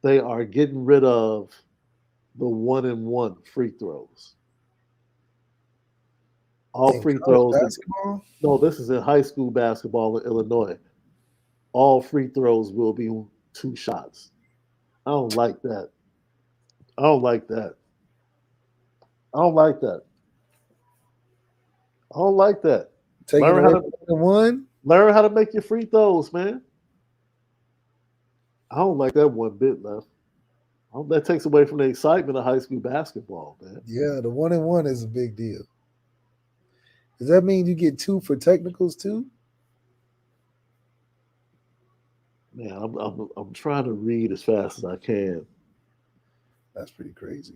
They are getting rid of the 1-and-1 free throws. All In free college throws. basketball, No, this is in high school basketball in Illinois. All free throws will be two shots. I don't like that. I don't like that. I don't like that. I don't like that. Taking Learn away how to from the one. learn how to make your free throws, man. I don't like that one bit, left. That takes away from the excitement of high school basketball, man. Yeah, the 1-and-1 is a big deal. Does that mean you get 2 for technicals too? Man, I'm trying to read as fast as I can. That's pretty crazy.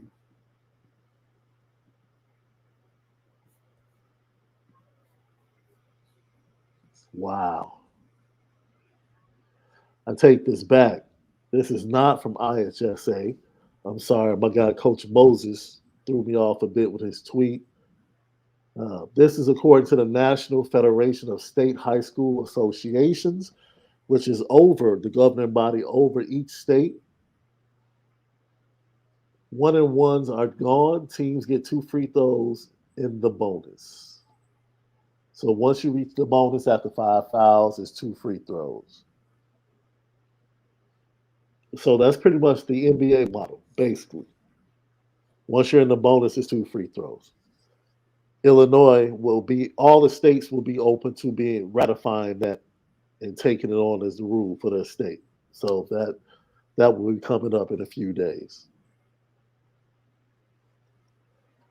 Wow. I take this back. This is not from IHSA. I'm sorry, my guy Coach Moses threw me off a bit with his tweet. This is according to the National Federation of State High School Associations, which is over the governing body over each state. 1-and-1s are gone. Teams get 2 free throws in the bonus. So once you reach the bonus after 5 fouls, it's 2 free throws. So that's pretty much the NBA model, basically. Once you're in the bonus, it's 2 free throws. Illinois will be, all the states will be open to being ratifying that and taking it on as the rule for their state. So that will be coming up in a few days.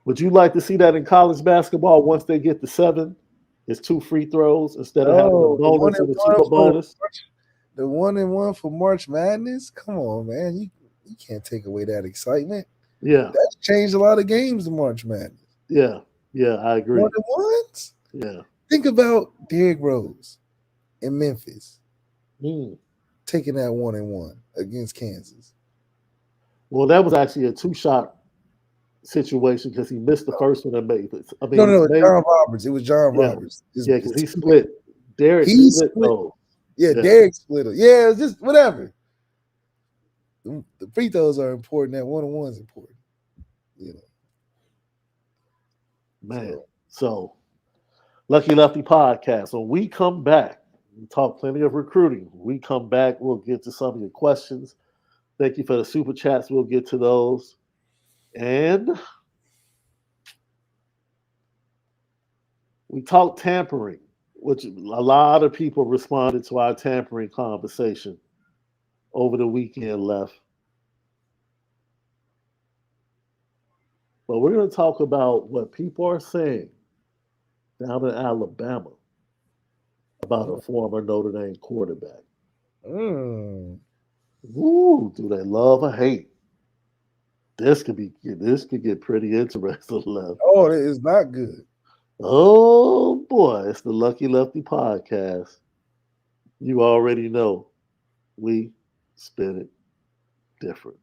Would you like to see that in college basketball once they get to 7? It's 2 free throws instead of having a Oh, the bonus and a super bonus. The 1-and-1 for March Madness. Come on, man. You can't take away that excitement. Yeah, That's changed a lot of games in March Madness. yeah, I agree. 1-and-1s. Yeah. Think about Derrick Rose in Memphis Mm. taking that 1-and-1 against Kansas. Well, that was actually a 2-shot situation because he missed the first one and made it. I mean, No, made, John Roberts. It was John yeah, Roberts. yeah, because he split. Derrick He split split. those. Yeah, Yeah. Derrick split it. Yeah, it's just whatever. The free throws are important. That 1-and-1 is important. You know, Man. So, Lucky Lefty podcast. When we come back, we talk plenty of recruiting. When we come back, we'll get to some of your questions. Thank you for the super chats. We'll get to those. And we talked tampering, which a lot of people responded to our tampering conversation over the weekend left. But we're going to talk about what people are saying down in Alabama about a former Notre Dame quarterback. Mm. Ooh, do they love or hate? This could get pretty interesting left. Oh, it is not good. Oh boy, it's the Lucky Lefty podcast. You already know we spin it different.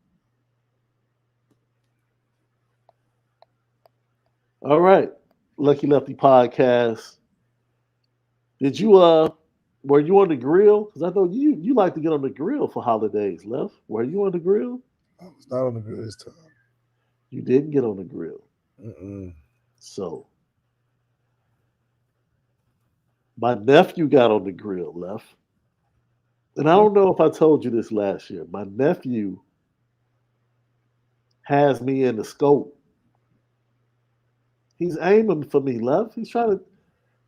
All right, Lucky Lefty podcast. Did you were you on the grill? Because I know you like to get on the grill for holidays, Left. Were you on the grill? I was not on the grill this time. You didn't get on the grill. Mm-mm. So my nephew got on the grill, Left. And I don't know if I told you this last year. My nephew has me in the scope. He's aiming for me, Left. He's trying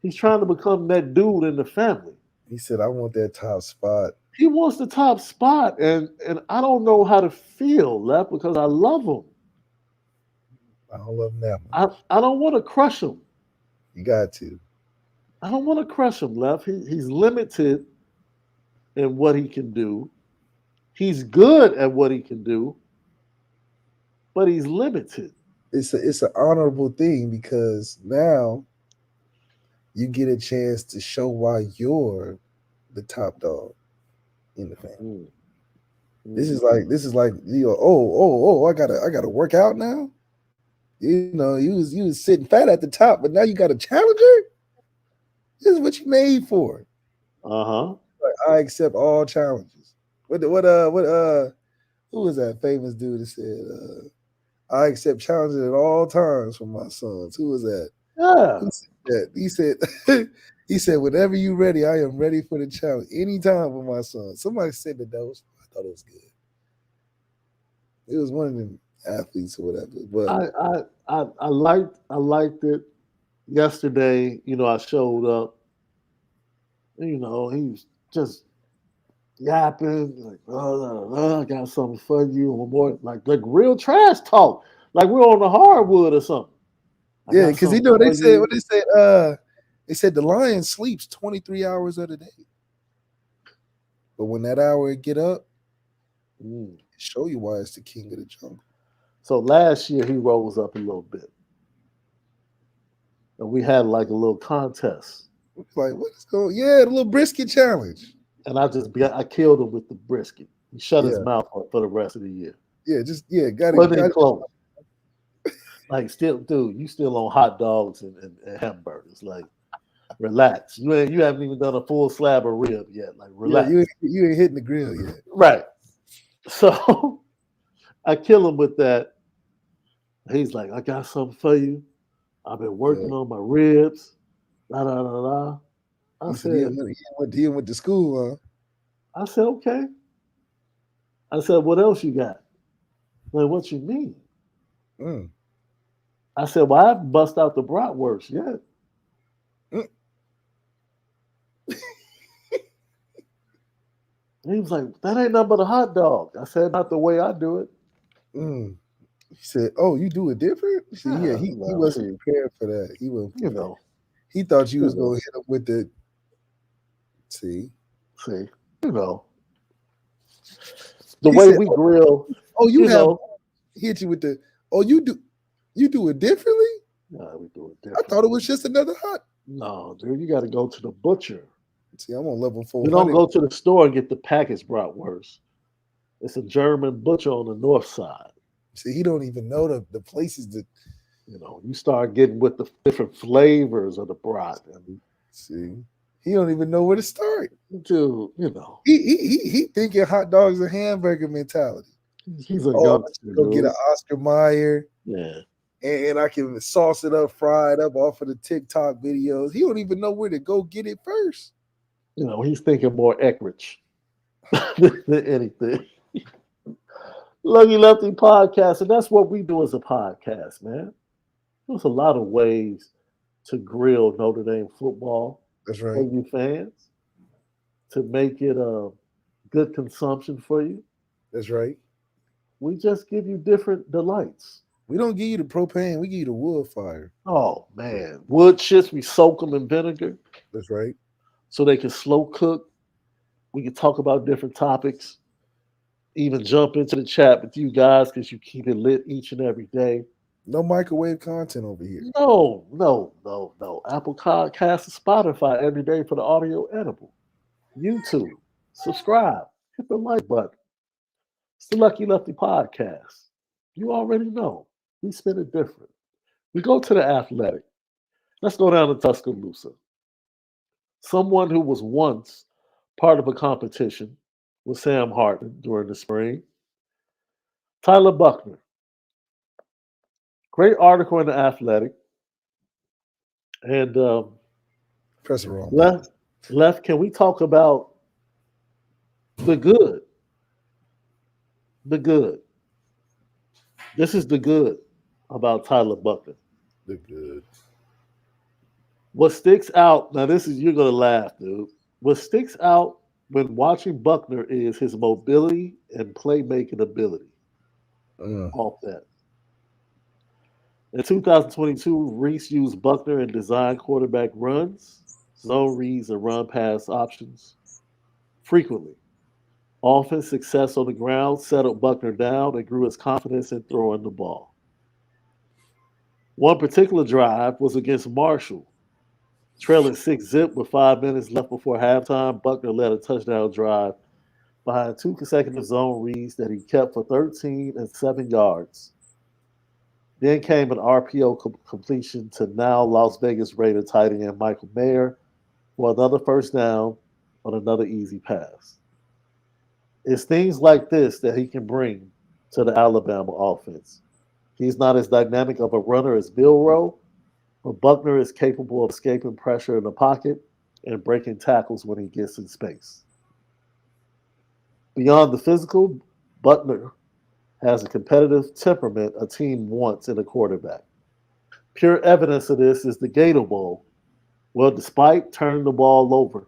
to become that dude in the family. He said, "I want that top spot." He wants the top spot, and I don't know how to feel, Left, because I love him. I don't love him that much. I don't want to crush him. You got to. I don't want to crush him, Left. He's limited in what he can do. He's good at what he can do, but he's limited. It's an honorable thing because now you get a chance to show why you're the top dog in the family. This is like I gotta work out now. You know, you was sitting fat at the top, but now you got a challenger. This is what you made for. Uh-huh. I accept all challenges. Who was that famous dude that said, I accept challenges at all times from my sons? Who was that? Yeah. Who said that? He said, he said, whenever you ready, I am ready for the challenge. Anytime with my sons. Somebody said that I thought it was good. It was one of them athletes or whatever. But I liked it. Yesterday, I showed up. He was just yapping like, I got something for you, or more like real trash talk, like we're on the hardwood or something. I Yeah, got because something they for said you. what they said. They said the lion sleeps 23 hours of the day, but when that hour it get up, Mm. it show you why it's the king of the jungle. So last year he rose up a little bit, and we had like a little contest, Like what is going? Yeah, the little brisket challenge. and I killed him with the brisket. He shut his Yeah, mouth up for the rest of the year. got it, Put it got it. close. Like still, dude, you still on hot dogs and hamburgers. Like, relax. You haven't even done a full slab of rib yet. Like, Yeah, relax. you ain't hitting the grill yet. Right. So I kill him with that. He's like, I got something for you. I've been Yeah. working on my ribs. La da da da. I He said said, he went to school, huh? okay. I said, what else you got? Like, what you mean? Mm. I said, well, I haven't bust out the bratwurst yet. Mm. And he was like, that ain't nothing but a hot dog. I said, not the way I do it. Mm. He said, "Oh, you do it different." See, yeah, he Well, wasn't see, prepared for that. He wasn't you prepared. know, He thought you you was know, gonna hit him with the. See, see, you know, the he way said, we "Oh, grill, you you have." know, He hit you with the. Oh, you do it differently. we do it I thought it differently. was just another hot. No, dude, you got to go to the butcher. See, I'm on level You don't 400. go to the store and get the packaged bratwurst. It's a German butcher on the north side. See, he don't even know the places that. You start getting with the different flavors of the brat, and See, he don't even know where to start. dude, He thinking hot dogs and hamburger mentality. he's a Oh, I youngster, should go get an dude. Oscar Mayer. Yeah, And I can sauce it up, fry it up off of the TikTok videos. He don't even know where to go get it first. he's thinking more Eckrich than anything. Lucky Lefty podcast, and that's what we do as a podcast, man. There's a lot of ways to grill Notre Dame football That's for right. you fans to make it a good consumption for you. That's right. We just give you different delights. We don't give you the propane. We give you the wood fire. Oh man, wood chips, we soak them in vinegar That's right. so they can slow cook. We can talk about different topics, even jump into the chat with you guys because you keep it lit each and every day. No microwave content over here. No, no, no, no. Apple Podcasts and Spotify every day for the audio edible. YouTube, subscribe, hit the like button. It's the Lucky Lefty podcast. You already know. We spin it different. We go to the athletic. Let's go down to Tuscaloosa. Someone who was once part of a competition with Sam Hartman during the spring. Tyler Buckner. Great article in the athletic. And Press the wrong button. left, can we talk about the good? The good. This is the good about Tyler Buckner. Look good. What sticks out, now this is, you're going to laugh, dude. What sticks out when watching Buckner is his mobility and playmaking ability Mm. off that. In 2022, Reese used Buckner in design quarterback runs, zone reads, and run pass options frequently. Offense success on the ground settled Buckner down and grew his confidence in throwing the ball. One particular drive was against Marshall. Trailing 6-zip with 5 minutes left before halftime, Buckner led a touchdown drive behind two consecutive zone reads that he kept for 13 and 7 yards. Then came an RPO completion to now Las Vegas Raider tight end Michael Mayer for another first down on another easy pass. It's things like this that he can bring to the Alabama offense. He's not as dynamic of a runner as Bill Rowe, but Buckner is capable of escaping pressure in the pocket and breaking tackles when he gets in space. Beyond the physical, Buckner has a competitive temperament a team wants in a quarterback. Pure evidence of this is the Gator Bowl. Well, despite turning the ball over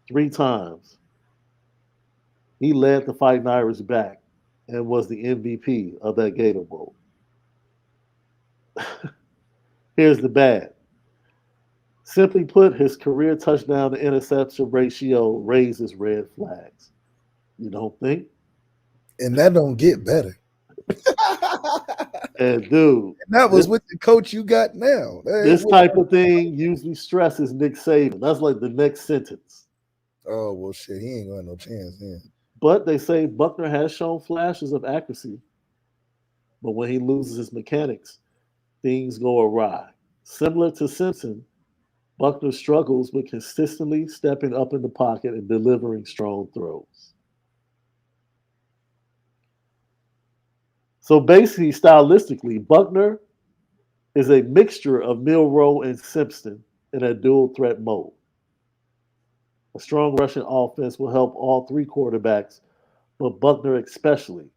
3 times, he led the Fighting Irish back and was the MVP of that Gator Bowl. Here's the bad. Simply put, his career touchdown to interception ratio raises red flags. You don't think? And that don't get better. And dude, That was this, with the coach you got now. this type of thing usually stresses Nick Saban. That's like the next sentence. Oh, well, shit. He ain't got no chance then. But they say Buckner has shown flashes of accuracy. But when he loses his mechanics, things go awry. Similar to Simpson, Buckner struggles with consistently stepping up in the pocket and delivering strong throws. So basically, stylistically, Buckner is a mixture of Milroe and Simpson in a dual threat mode. A strong rushing offense will help all three quarterbacks, but Buckner especially.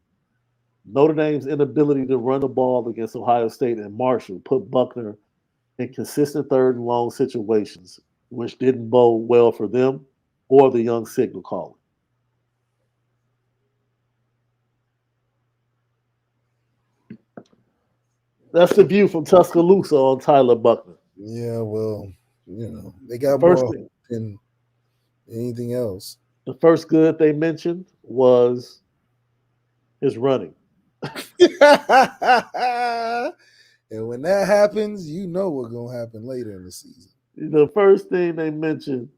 Notre Dame's inability to run the ball against Ohio State and Marshall put Buckner in consistent third and long situations, which didn't bode well for them or the young signal caller. That's the view from Tuscaloosa on Tyler Buckner. Yeah, well, they got First more thing, than anything else. the first good they mentioned was his running. And when that happens, you know what's going to happen later in the season. The first thing they mentioned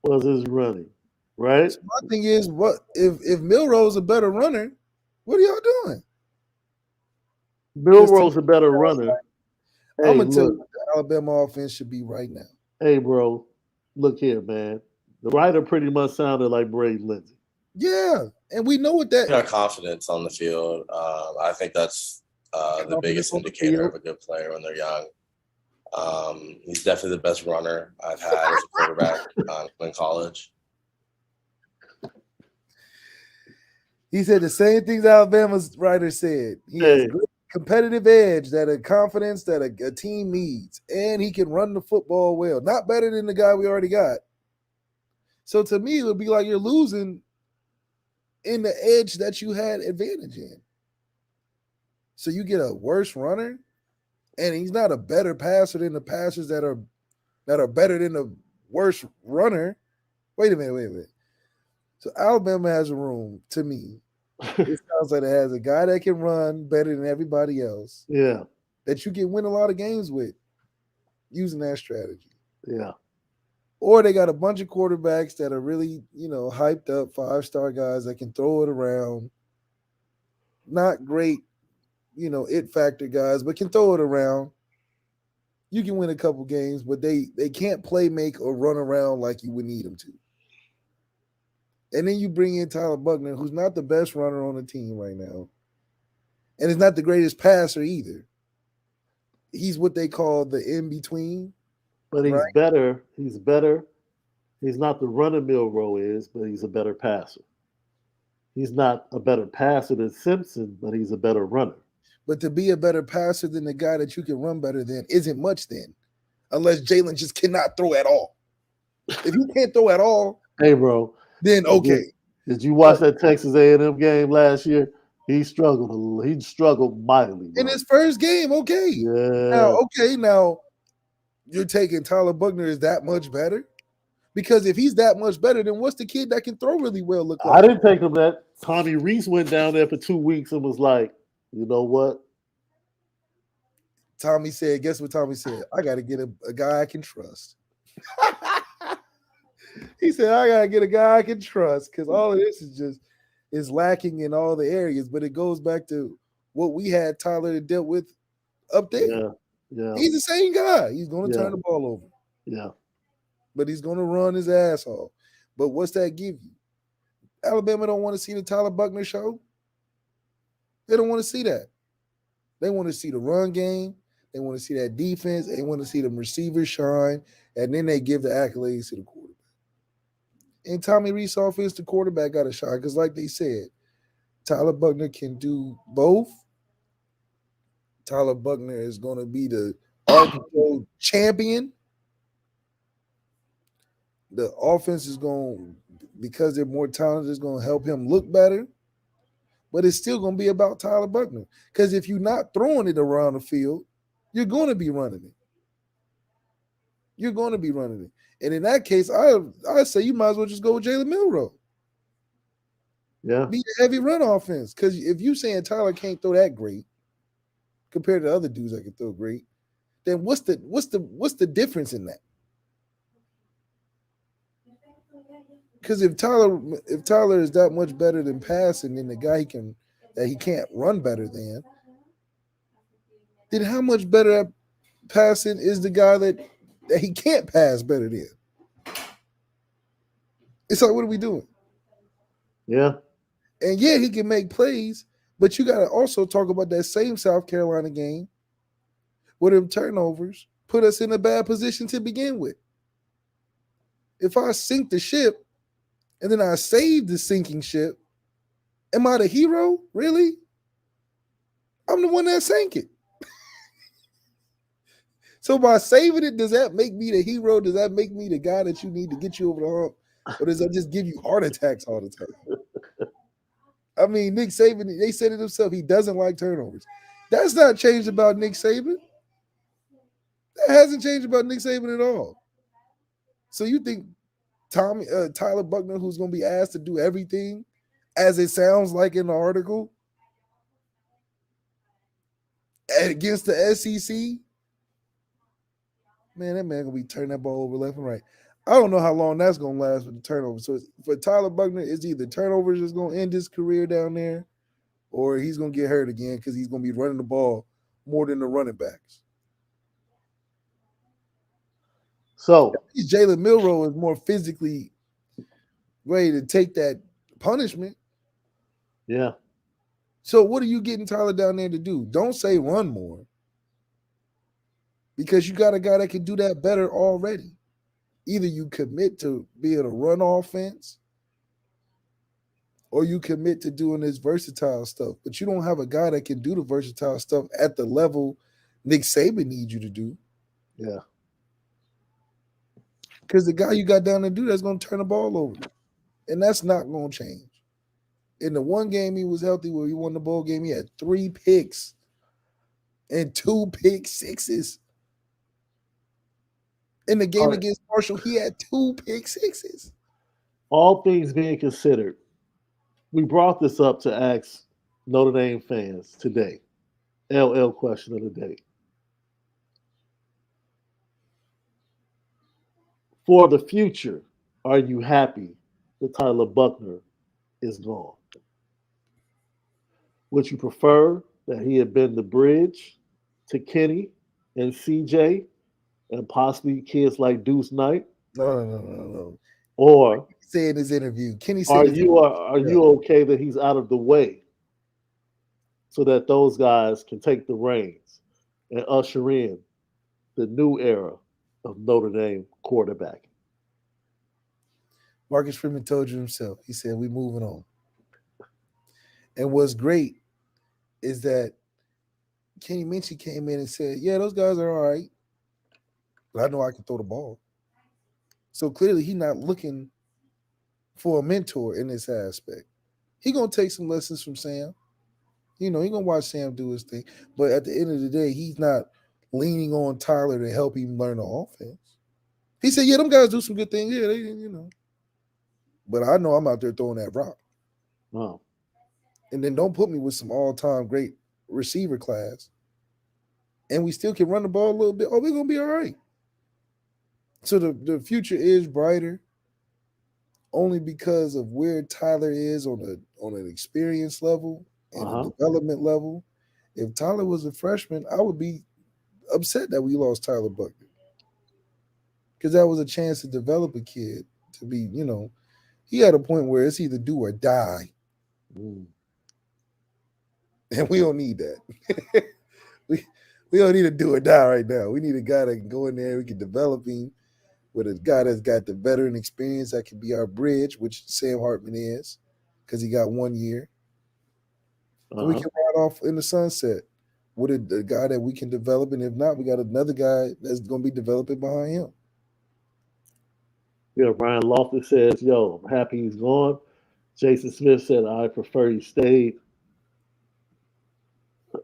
was his running, right? So my thing is, what if Milroe's a better runner, what are y'all doing? Milroe's a better runner. I'm going to tell you what the Alabama offense should be right now. Hey, bro, look here, man. The writer pretty much sounded like Brady Lindsey. Yeah, and we know what that. Got confidence on the field. I think that's the biggest indicator of a good player when they're young. He's definitely the best runner I've had as a quarterback in college. He said the same things Alabama's writer said. He has great competitive edge, that a confidence that a team needs, and he can run the football well. Not better than the guy we already got. So to me, it would be like you're losing in the edge that you had advantage in. So you get a worse runner, and he's not a better passer than the passers that are better than the worst runner. Wait a minute. So Alabama has a room, to me. It sounds like it has a guy that can run better than everybody else. Yeah. That you can win a lot of games with using that strategy. Yeah. Or they got a bunch of quarterbacks that are really, hyped up 5-star guys that can throw it around. Not great, it factor guys, but can throw it around. You can win a couple games, but they can't play, make, or run around like you would need them to. And then you bring in Tyler Buckner, who's not the best runner on the team right now. And is not the greatest passer either. He's what they call the in-between. But he's better. He's better. He's not the runner Milroe is, but he's a better passer. He's not a better passer than Simpson, but he's a better runner. But to be a better passer than the guy that you can run better than isn't much then. Unless Jalen just cannot throw at all. If he can't throw at all, hey, bro, then okay. Did you watch that Texas A&M game last year? He struggled. He struggled mightily, bro. In his first game, okay. Yeah. Now you're taking Tyler Buckner is that much better? Because if he's that much better, then what's the kid that can throw really well look like? I didn't take him that. Tommy Reese went down there for 2 weeks and was like, you know what? Tommy said, guess what Tommy said? I got to get a guy I can trust. He said, I got to get a guy I can trust because all of this is lacking in all the areas. But it goes back to what we had Tyler dealt with up there. Yeah. He's the same guy. He's going to turn the ball over. Yeah. But he's going to run his asshole. But what's that give you? Alabama don't want to see the Tyler Buckner show. They don't want to see that. They want to see the run game. They want to see that defense. They want to see the receivers shine. And then they give the accolades to the quarterback. And Tommy Rees offense, the quarterback got a shot. Because like they said, Tyler Buckner can do both. Tyler Buckner is going to be the RPO champion. The offense is going, because they're more talented, is going to help him look better. But it's still going to be about Tyler Buckner. Because if you're not throwing it around the field, you're going to be running it. You're going to be running it. And in that case, I say you might as well just go with Jalen Milroe. Yeah. Be a heavy run offense. Because if you're saying Tyler can't throw that great compared to other dudes that can throw great, then what's the difference in that? Because if Tyler is that much better than passing than the guy he can't run better than, then how much better at passing is the guy that he can't pass better than? It's like, what are we doing? Yeah. And yeah, he can make plays, but you got to also talk about that same South Carolina game where them turnovers put us in a bad position to begin with. If I sink the ship and then I save the sinking ship, am I the hero? Really? I'm the one that sank it. So by saving it, does that make me the hero? Does that make me the guy that you need to get you over the hump? Or does that just give you heart attacks all the time? I mean, Nick Saban, they said it himself, he doesn't like turnovers. That's not changed about Nick Saban. That hasn't changed about Nick Saban at all. So you think Tyler Buckner, who's going to be asked to do everything, as it sounds like in the article, against the SEC, man, that man going to be turning that ball over left and right. I don't know how long that's going to last with the turnovers. So for Tyler Buckner, it's either turnovers is going to end his career down there, or he's going to get hurt again because he's going to be running the ball more than the running backs. So Jalen Milroe is more physically ready to take that punishment. yeah. So what are you getting Tyler down there to do? Don't say run more, because you got a guy that can do that better already. Either you commit to being a run offense or you commit to doing this versatile stuff. But you don't have a guy that can do the versatile stuff at the level Nick Saban needs you to do. Yeah. Because the guy you got down to do that's going to turn the ball over. And that's not going to change. In the one game he was healthy where he won the ball game, he had 3 picks and 2 pick sixes. In the game against Marshall, he had 2 pick sixes. All things being considered, we brought this up to ask Notre Dame fans today. LL question of the day. For the future, are you happy that Tyler Buckner is gone? Would you prefer that he had been the bridge to Kenny and CJ and possibly kids like Deuce Knight? No. Or He said in his interview, Kenny said, are you okay that he's out of the way so that those guys can take the reins and usher in the new era of Notre Dame quarterback? Marcus Freeman told you himself. He said, we moving on. And what's great is that Kenny Minchie came in and said, yeah, those guys are all right, but I know I can throw the ball. So clearly he's not looking for a mentor in this aspect. He's going to take some lessons from Sam. You know, he's going to watch Sam do his thing. But at the end of the day, he's not leaning on Tyler to help him learn the offense. He said, yeah, them guys do some good things. Yeah, they, you know. But I know I'm out there throwing that rock. Wow. And then don't put me with some all-time great receiver class. And we still can run the ball a little bit. Oh, we're going to be all right. So the future is brighter only because of where Tyler is on an experience level and a development level. If Tyler was a freshman, I would be upset that we lost Tyler Buckner, because that was a chance to develop a kid to be, you know, he had a point where it's either do or die. And we don't need that. we don't need a do or die right now. We need a guy that can go in there, we can develop him with a guy that's got the veteran experience that can be our bridge, which Sam Hartman is, because he got 1 year. And we can ride off in the sunset with a guy that we can develop, and if not, we got another guy that's going to be developing behind him. Yeah, Ryan Loftus says, yo, I'm happy he's gone. Jason Smith said, I prefer he stayed.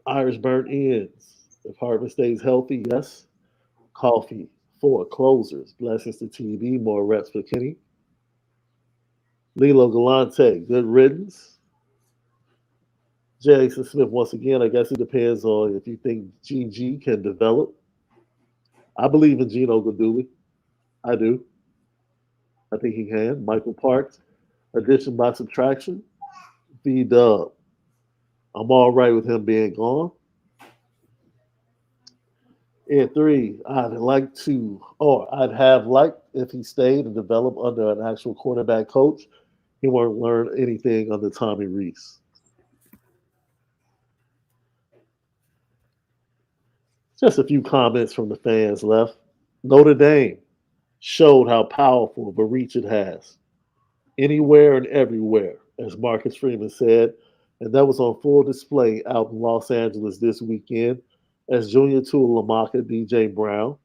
Irish burnt ends. If Hartman stays healthy, yes. Coffee for closers. Blessings to TV. More reps for Kenny. Lilo Galante, good riddance. Jason Smith, once again, I guess it depends on if you think GG can develop. I believe in Gino Gaduli. I do. I think he can. Michael Parks, addition by subtraction. V Dub. I'm all right with him being gone. And three, I'd have liked if he stayed and developed under an actual quarterback coach. He won't learn anything under Tommy Reese. Just a few comments from the fans left. Notre Dame showed how powerful of a reach it has. Anywhere and everywhere, as Marcus Freeman said. And that was on full display out in Los Angeles this weekend as Junior Tool Lamaka, DJ Brown,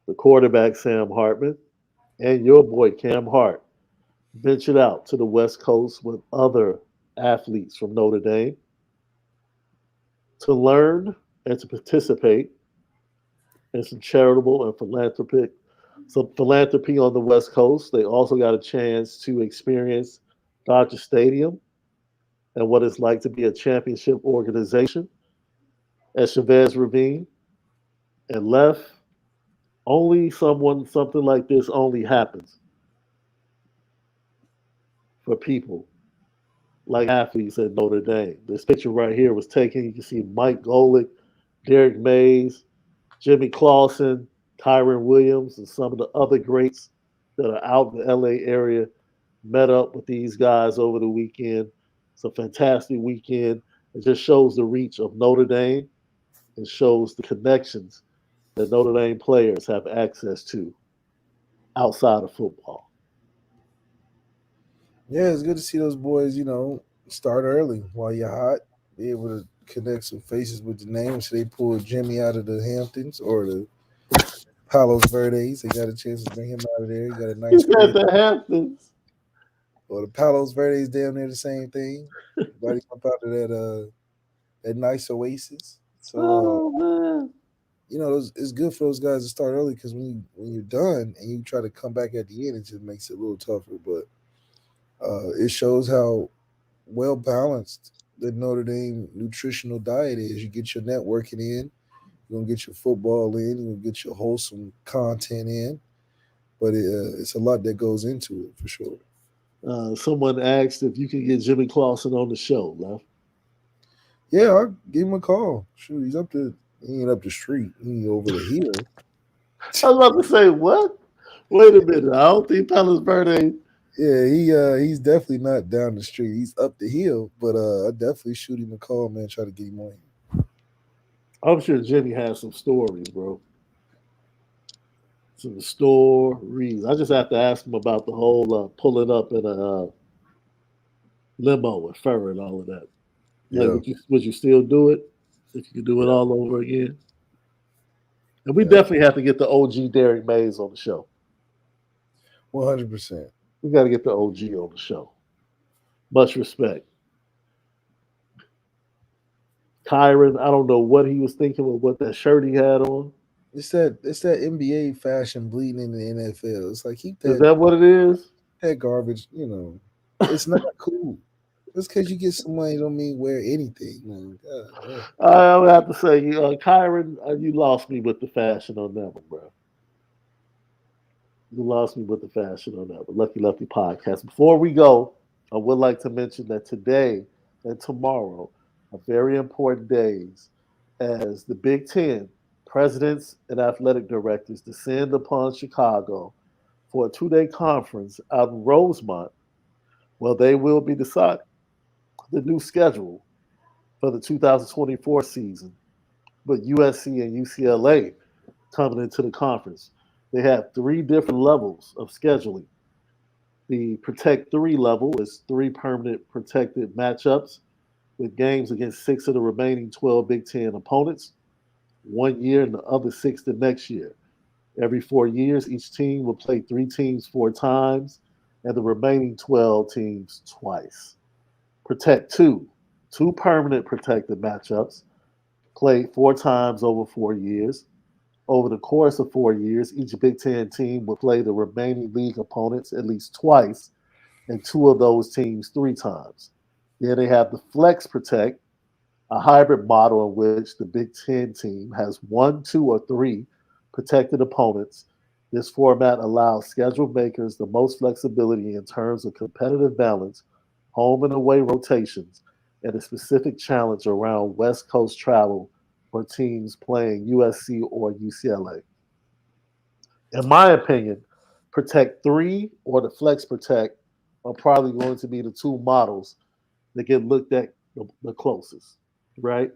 the quarterback Sam Hartman, and your boy Cam Hart ventured out to the West Coast with other athletes from Notre Dame to learn and to participate in some charitable and philanthropy on the West Coast. They also got a chance to experience Dodger Stadium and what it's like to be a championship organization at Chavez Ravine. And left, something like this only happens for people like athletes at Notre Dame. This picture right here was taken. You can see Mike Golick, Derek Mays, Jimmy Clausen, Kyron Williams, and some of the other greats that are out in the LA area met up with these guys over the weekend. It's a fantastic weekend. It just shows the reach of Notre Dame and shows the connections that Notre Dame players have access to outside of football. Yeah, it's good to see those boys, start early while you're hot, be able to connect some faces with the names. So they pulled Jimmy out of the Hamptons or the Palos Verdes. They got a chance to bring him out of there. He got a He nice said crib. the Hamptons. Or the Palos Verdes damn near the same thing. Everybody up out of that nice oasis. So Oh man. it's good for those guys to start early because when you're done and you try to come back at the end, it just makes it a little tougher. But it shows how well balanced the Notre Dame nutritional diet is. You get your networking in, you're gonna get your football in, you're gonna get your wholesome content in. But it's a lot that goes into it for sure. Someone asked if you can get Jimmy Clausen on the show, left. Yeah, I'll give him a call. Shoot, he ain't up the street. He ain't over the hill. I was about to say, what? Wait a minute. I don't think Palos Verde. Yeah, he's definitely not down the street. He's up the hill, but I definitely shoot him a call, man. Try to get him on. I'm sure Jimmy has some stories, bro. Some stories. I just have to ask him about the whole pulling up in a limo with Ferrer and all of that. Like, Yeah, would you still do it if you could do it yeah, all over again? And we yeah, definitely have to get the OG Derek Mays on the show. 100%. We got to get the OG on the show. Much respect. Kyron, I don't know what he was thinking with what that shirt he had on. It's that NBA fashion bleeding in the NFL. It's like keep Is that that what it is? that garbage. It's not cool. Just because you get some money don't mean wear anything. Man. God, yeah. I would have to say, Kyron, you lost me with the fashion on that one, bro. You lost me with the fashion on that one. Lucky Lefty podcast. Before we go, I would like to mention that today and tomorrow are very important days as the Big Ten presidents and athletic directors descend upon Chicago for a 2-day conference out in Rosemont. Well, they will be deciding the new schedule for the 2024 season, but USC and UCLA coming into the conference. They have 3 different levels of scheduling. The Protect 3 level is 3 permanent protected matchups with games against 6 of the remaining 12 Big Ten opponents, 1 year and the other 6 the next year. Every 4 years, each team will play 3 teams 4 times and the remaining 12 teams twice. Protect two permanent protected matchups, played 4 times over 4 years. Over the course of 4 years, each Big Ten team will play the remaining league opponents at least twice and 2 of those teams 3 times. Then they have the Flex Protect, a hybrid model in which the Big Ten team has 1, 2, or 3 protected opponents. This format allows schedule makers the most flexibility in terms of competitive balance, home and away rotations, and a specific challenge around West Coast travel for teams playing USC or UCLA. In my opinion, Protect 3 or the Flex Protect are probably going to be the 2 models that get looked at the closest, right?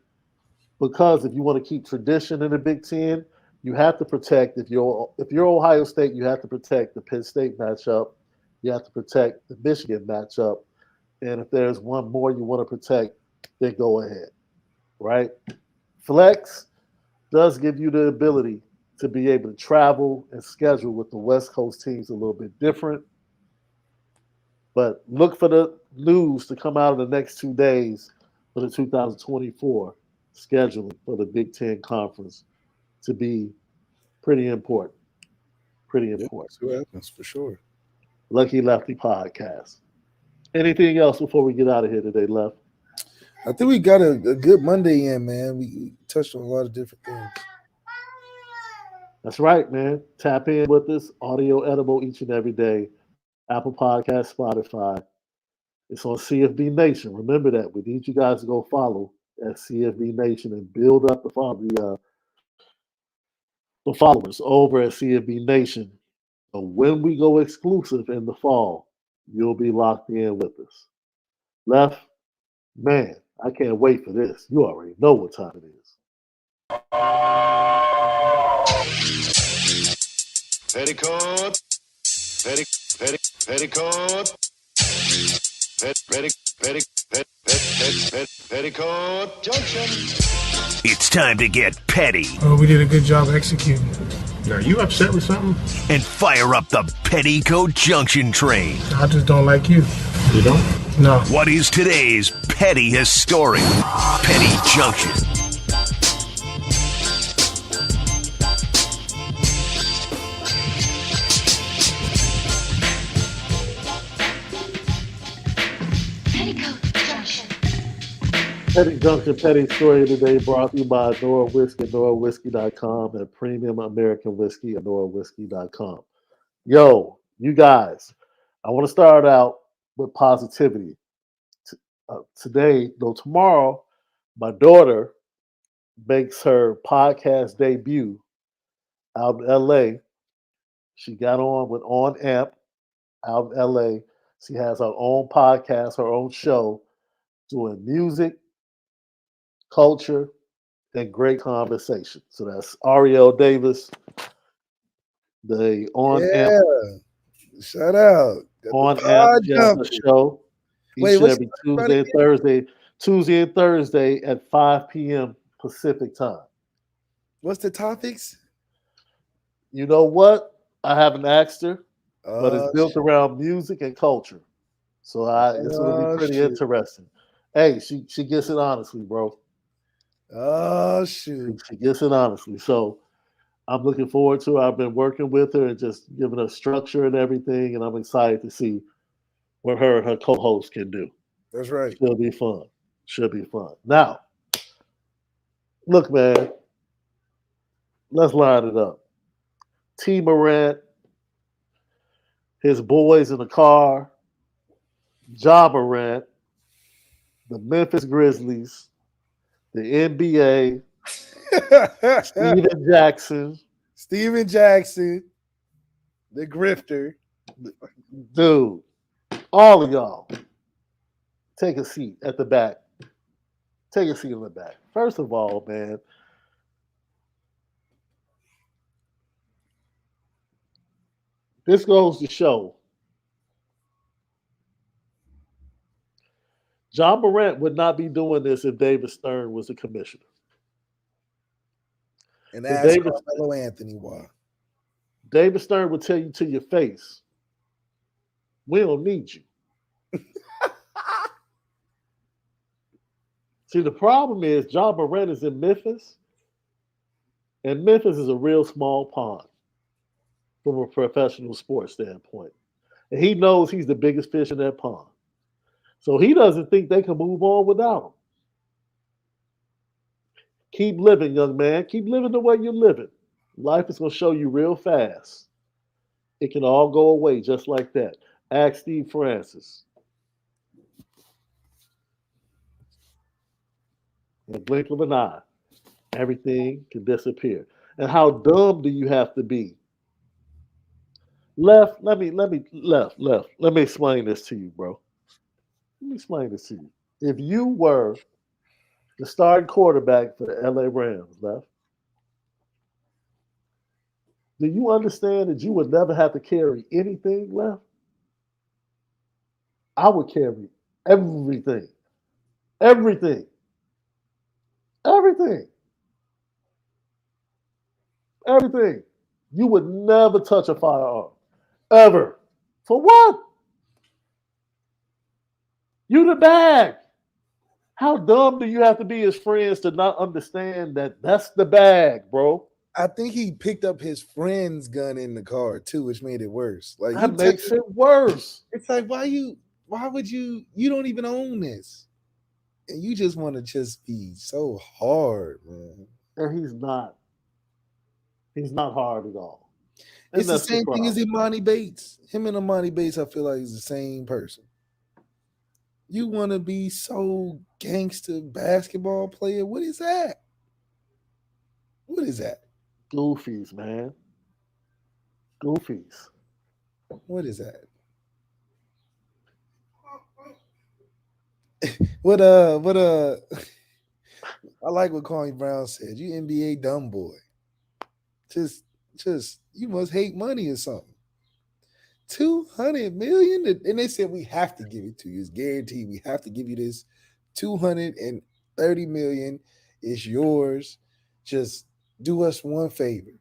Because if you want to keep tradition in the Big Ten, you have to protect if you're Ohio State, you have to protect the Penn State matchup, you have to protect the Michigan matchup, and if there's one more you want to protect, then go ahead, right? Flex does give you the ability to be able to travel and schedule with the West Coast teams a little bit different. But look for the news to come out in the next 2 days for the 2024 scheduling for the Big Ten Conference to be pretty important. Pretty Yeah, important. see what happens for sure. Lucky Lefty podcast. Anything else before we get out of here today, Left? I think we got a good Monday in, man. We touched on a lot of different things. That's right, man. Tap in with us. Audio edible each and every day. Apple Podcast, Spotify. It's on CFB Nation. Remember that. We need you guys to go follow at CFB Nation and build up the followers over at CFB Nation. So when we go exclusive in the fall, you'll be locked in with us. Left, man, I can't wait for this. You already know what time it is. Petticoat, petticoat, petticoat junction. It's time to get petty Oh, we did a good job executing. Are you upset with something? and fire up the Petticoat Junction train. I just don't like you. You don't? No. What is today's petty historic Petty Junction? Petticoat Junction. Petty Junction, Petty Story today brought to you by Onora Whiskey, OnoraWhiskey.com, and Premium American Whiskey, OnoraWhiskey.com. Yo, you guys, I want to start out with positivity. Today, though tomorrow, my daughter makes her podcast debut out in LA. She got on with On Amp out in LA. She has her own podcast, her own show, doing music, culture, and great conversation. So that's Ariel Davis, the On Amp Shout out. Got On the Amp pod Jazz jumping. show each Wait, and what's every the name Tuesday of and Thursday, Tuesday and Thursday at 5 p.m. Pacific time. What's the topics? You know what? I haven't asked her, but it's built shit. around music and culture. So it's going to be pretty Shit. interesting. Hey, she gets it honestly, bro. Oh shoot. She gets it honestly. So I'm looking forward to it. I've been working with her and just giving her structure and everything, and I'm excited to see what her and her co-host can do. That's right. Should be fun. Should be fun. Now, look, man, let's line it up. T. Morant, his boys in the car, Ja Morant, the Memphis Grizzlies, the NBA, Steven Jackson. Steven Jackson, the grifter. Dude, all of y'all, take a seat at the back. Take a seat in the back. First of all, man, this goes to show John Morant would not be doing this if David Stern was the commissioner. And If ask David, Carmelo Anthony why. David Stern would tell you to your face, we don't need you. See, the problem is John Morant is in Memphis, and Memphis is a real small pond from a professional sports standpoint. And he knows he's the biggest fish in that pond. So he doesn't think they can move on without him. Keep living, young man. Keep living the way you're living. Life is going to show you real fast. It can all go away just like that. Ask Steve Francis. In the blink of an eye, everything can disappear. And how dumb do you have to be? Let me explain this to you, bro. Let me explain this to you. If you were the starting quarterback for the LA Rams, Left, do you understand that you would never have to carry anything, Left? I would carry everything. Everything. Everything. Everything. You would never touch a firearm. Ever. For what? You the bag. How dumb do you have to be as friends to not understand that that's the bag, bro? I think he picked up his friend's gun in the car too, which made it worse. Like That makes it worse. it's like why would you don't even own this? And you just want to just be so hard, man. And he's not. He's not hard at all. And It's the that's same thing as problem. Imani Bates. Him and Imani Bates, I feel like is the same person. You want to be so gangster basketball player? What is that? What is that? Goofies, man. Goofies. What is that? What I like what Kwame Brown said. You NBA dumb boy. Just you must hate money or something. 200 million, and they said we have to give it to you. It's guaranteed. We have to give you this 230 million. It's yours. Just do us one favor.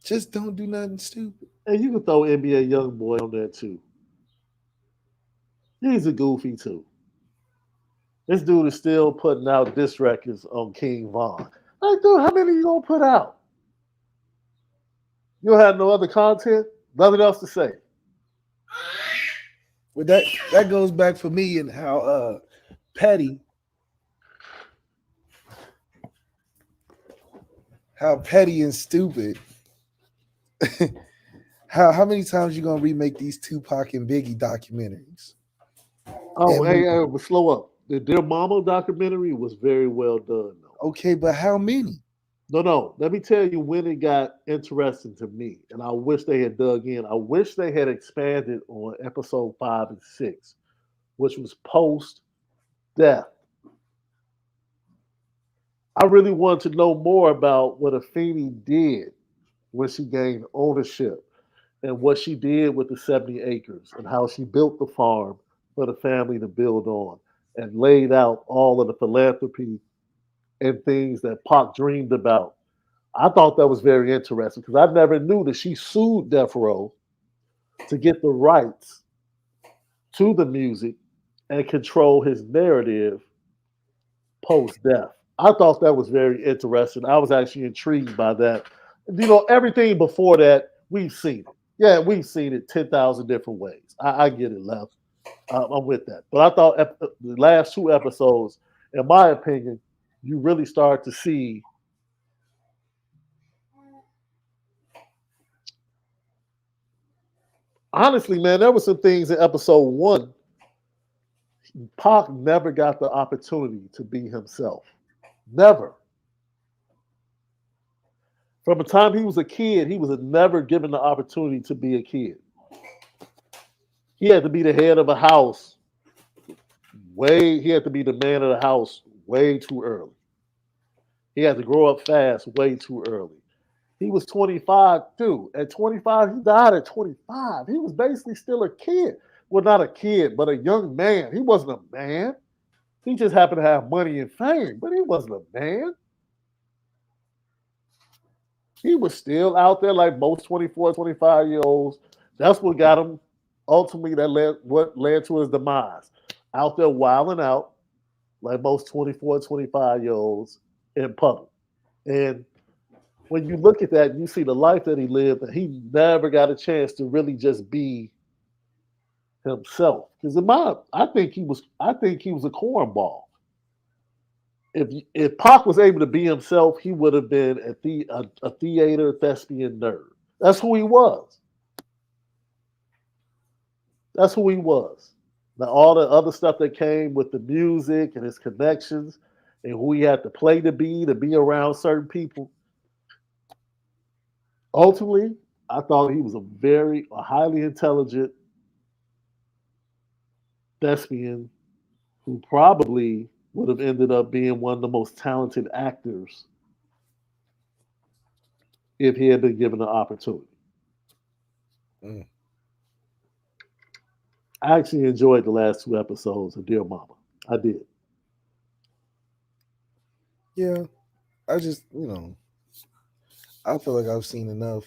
Just don't do nothing stupid. And you can throw NBA young boy on there too. He's a goofy too. This dude is still putting out diss records on King Von. Like, dude, how many you gonna put out? You don't have no other content? Nothing else to say. Well, that goes back for me and how petty and stupid. How many times you gonna remake these Tupac and Biggie documentaries? Oh, And hey, but slow up. The Dear Mama documentary was very well done, though. okay, but how many? No. Let me tell you when it got interesting to me, and I wish they had dug in. I wish they had expanded on episode 5 and 6, which was post death. I really wanted to know more about what Afeni did when she gained ownership and what she did with the 70 acres and how she built the farm for the family to build on and laid out all of the philanthropy and things that Pac dreamed about. I thought that was very interesting because I never knew that she sued Death Row to get the rights to the music and control his narrative post death. I thought that was very interesting. I was actually intrigued by that. You know, everything before that, we've seen it. Yeah, we've seen it 10,000 different ways. I get it, Left. I'm with that. But I thought the last 2 episodes, in my opinion, you really start to see honestly, man, there were some things in episode 1. Pac never got the opportunity to be himself. Never. From the time he was a kid, he was never given the opportunity to be a kid. He had to be the head of a house. He had to be the man of the house way too early. He had to grow up fast way too early. He was 25 too. At 25, he died at 25. He was basically still a kid. well, not a kid, but a young man. He wasn't a man. He just happened to have money and fame, but he wasn't a man. He was still out there like most 24, 25-year-olds. That's what got him ultimately what led to his demise. Out there wilding out like most 24, 25-year-olds in public. And when you look at that, you see the life that he lived, and he never got a chance to really just be himself. Because I think he was a cornball. If Pac was able to be himself, he would have been a theater thespian nerd. That's who he was. That's who he was. Now, all the other stuff that came with the music and his connections and who he had to play to be around certain people. Ultimately, I thought he was a highly intelligent thespian who probably would have ended up being one of the most talented actors if he had been given the opportunity. Mm. I actually enjoyed the last 2 episodes of Dear Mama. I did. Yeah, I just, I feel like I've seen enough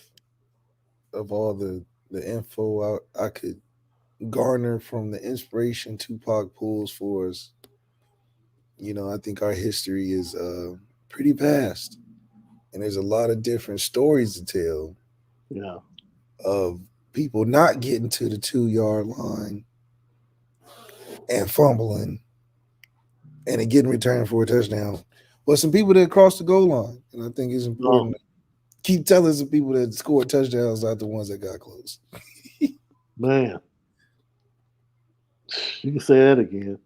of all the info I could garner from the inspiration Tupac pulls for us. I think our history is pretty vast, and there's a lot of different stories to tell. Yeah. Of people not getting to the 2-yard line and fumbling and it getting returned for a touchdown. But some people that crossed the goal line, and I think it's important to keep telling some people that scored touchdowns not the ones that got close. Man, you can say that again.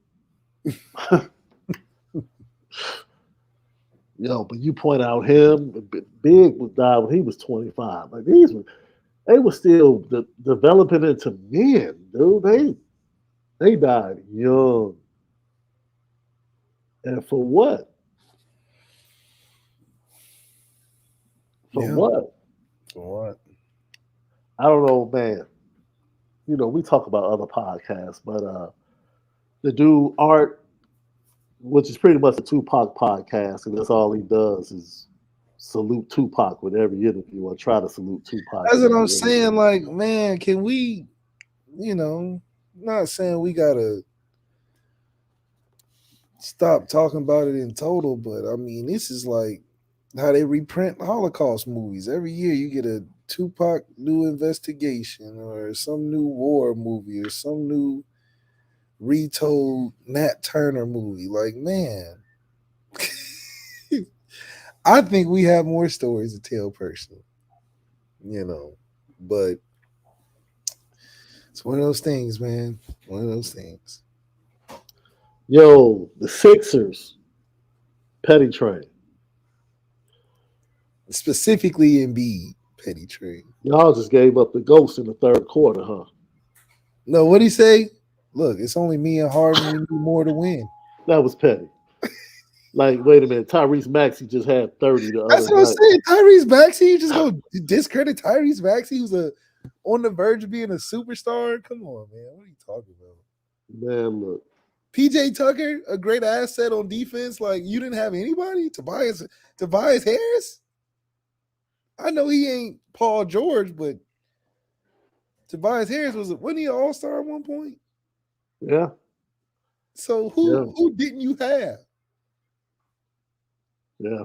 But you point out him, Big died when he was 25. Like they were still developing into men, dude. They died young. And for what? For what? For what? I don't know, man. We talk about other podcasts, but the dude Art, which is pretty much a Tupac podcast, and that's all he does is salute Tupac with every interview or try to salute Tupac. That's what I'm saying. Like, man, can we, not saying we gotta stop talking about it in total, but I mean, this is like how they reprint Holocaust movies. Every year you get a Tupac new investigation or some new war movie or some new retold Nat Turner movie. Like, man, I think we have more stories to tell personally, but it's one of those things, man. One of those things. Yo, the Sixers, Petty Train. Specifically Embiid, Petty Train. Y'all just gave up the ghost in the third quarter, huh? No, what'd he say? Look, it's only me and Harden. We need more to win. That was petty. Like, wait a minute. Tyrese Maxey just had 30 the That's other what I'm night. saying. Tyrese Maxey, you just go discredit Tyrese Maxey, who's on the verge of being a superstar. Come on, man. What are you talking about? Man, look. PJ Tucker, a great asset on defense. Like, you didn't have anybody? Tobias Harris? I know he ain't Paul George, but Tobias Harris wasn't he an all-star at one point? Yeah. So who didn't you have? Yeah.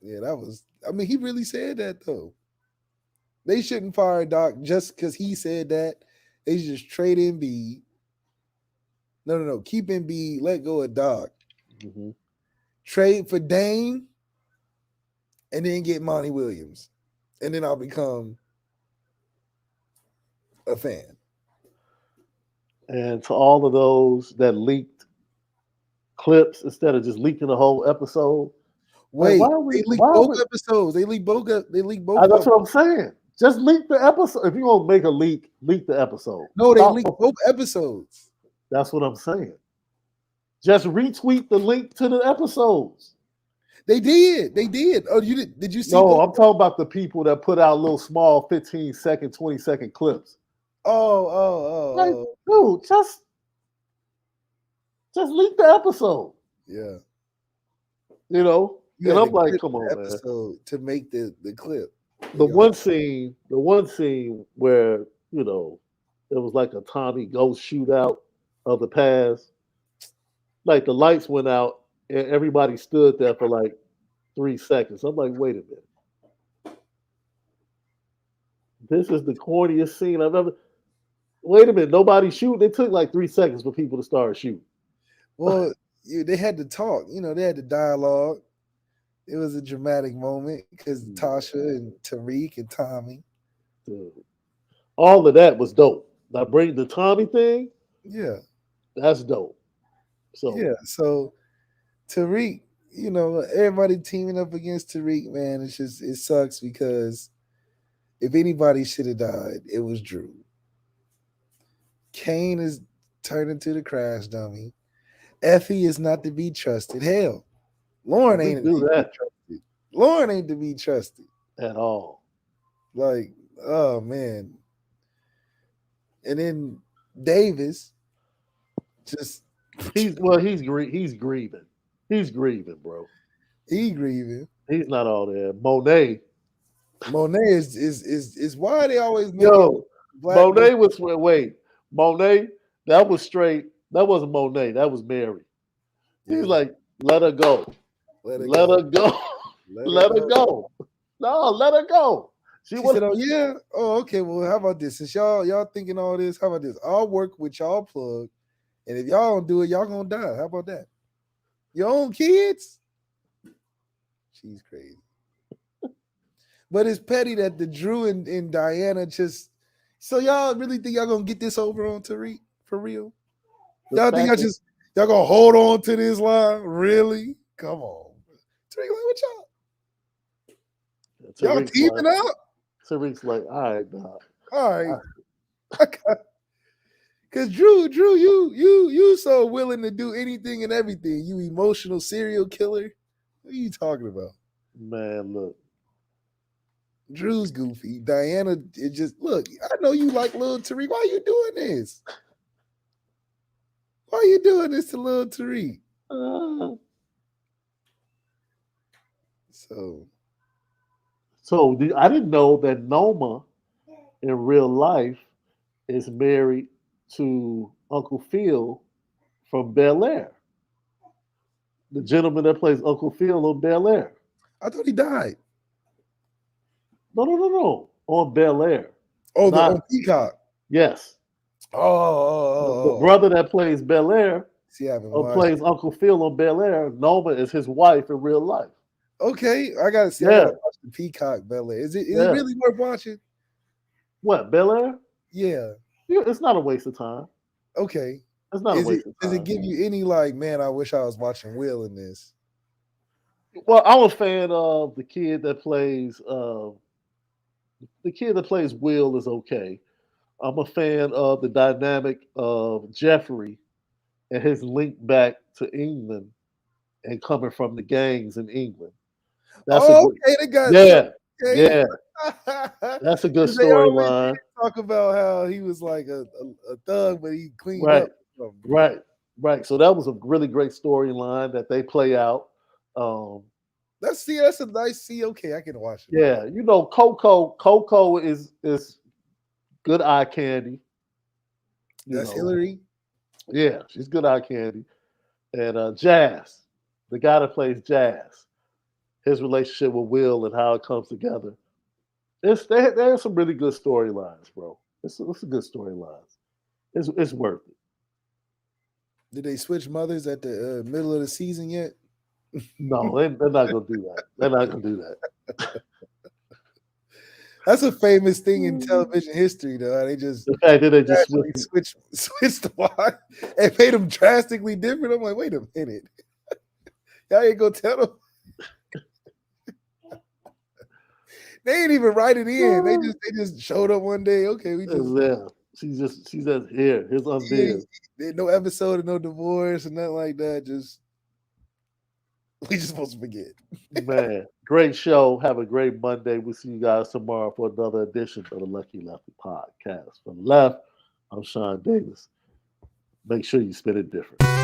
Yeah, he really said that though. They shouldn't fire Doc just because he said that. They should just trade Embiid. No. Keep Embiid, let go of Doc. Mm-hmm. Trade for Dame, and then get Monty Williams. And then I'll become a fan. And to all of those that leaked clips instead of just leaking the whole episode. Wait, they leaked both episodes. They leaked both. That's what I'm saying. Just leak the episode. If you're gonna make a leak the episode. No, they leaked both episodes. That's what I'm saying. Just retweet the link to the episodes. They did. Oh, did you see? No, I'm talking about the people that put out little small 15-second, 20-second clips. Like, Oh. dude, just leak the episode. Yeah. You know? You And had I'm to like, clip come the on, man. episode to make the clip. The one scene where, you know, it was like a Tommy Ghost shootout of the past. Like the lights went out and everybody stood there for like 3 seconds. I'm like, wait a minute. This is the corniest scene I've ever. Wait a minute, nobody shooting. It took like 3 seconds for people to start shooting. Well, they had to talk. You know, they had the dialogue. It was a dramatic moment because Tasha and Tariq and Tommy. Dude. All of that was dope. Now bring the Tommy thing, Yeah. that's dope. So Yeah. So Tariq, you know, everybody teaming up against Tariq, man, it sucks because if anybody should have died, it was Drew. Kane is turned into the crash dummy. Effie is not to be trusted. Hell, Lauren we ain't to do be that trusted. Lauren ain't to be trusted. at all. Like, oh man. And then Davis just He's grieving. He's grieving, bro. he grieving. He's not all there. Monet. Monet is why they always make Yo, black Monet was wait. Monet, that was straight. That wasn't Monet. That was Mary. He's Yeah. like, let her go. Let her Let go. her go. Let her go. No, let her go. She said, "Oh yeah, oh okay. Well, how about this? Since y'all thinking all this, how about this? I'll work with y'all plug, and if y'all don't do it, y'all gonna die. How about that? Your own kids? She's crazy. But it's petty that the Drew and Diana just. So y'all really think y'all gonna get this over on Tariq for real? Y'all think y'all gonna hold on to this line? Really? Come on, Tariq. Like, what y'all? Y'all teaming up? Tariq's like, all right, dog. All right. Because Drew, you so willing to do anything and everything. You emotional serial killer. What are you talking about? Man, look. Drew's goofy. Diana, it just look. I know you like Lil Tariq. Why are you doing this? Why are you doing this to Lil Tariq? So I didn't know that Noma in real life is married to Uncle Phil from Bel Air. The gentleman that plays Uncle Phil on Bel Air. I thought he died. No. On Bel Air. Oh, on Peacock. Yes. The brother that plays Bel Air plays Uncle Phil on Bel Air. Noma is his wife in real life. Okay, I gotta see. I gotta watch the Peacock Bel Air. Is it really worth watching? What, Bel Air? Yeah. It's not a waste of time. Okay. It's not a waste of time. Does it give you any like, man, I wish I was watching Will in this? Well, I'm a fan of the kid that plays Will is okay. I'm a fan of the dynamic of Jeffrey and his link back to England and coming from the gangs in England. That's they got yeah. That's a good storyline. Talk about how he was like a thug, but he cleaned up. Right. So that was a really great storyline that they play out. That's a nice okay, I can watch it. Yeah, you know, Coco is good eye candy. That's Hillary. Yeah, she's good eye candy. And Jazz, the guy that plays Jazz, his relationship with Will and how it comes together. There's some really good storylines, bro. It's a good storylines. It's worth it. Did they switch mothers at the middle of the season yet? No, they're not gonna do that. They're not gonna do that. That's a famous thing in television history, though. They just the fact that they just switched the wife and made them drastically different. I'm like, wait a minute, y'all ain't gonna tell them. They ain't even write it in. They just showed up one day. Okay, we just She's just here. Here's unveiled. No episode of no divorce and nothing like that. Just We just supposed to forget. Man, great show. Have a great Monday. We'll see you guys tomorrow for another edition of the Lucky Lefty podcast. From the left, I'm Shaun Davis. Make sure you spin it different.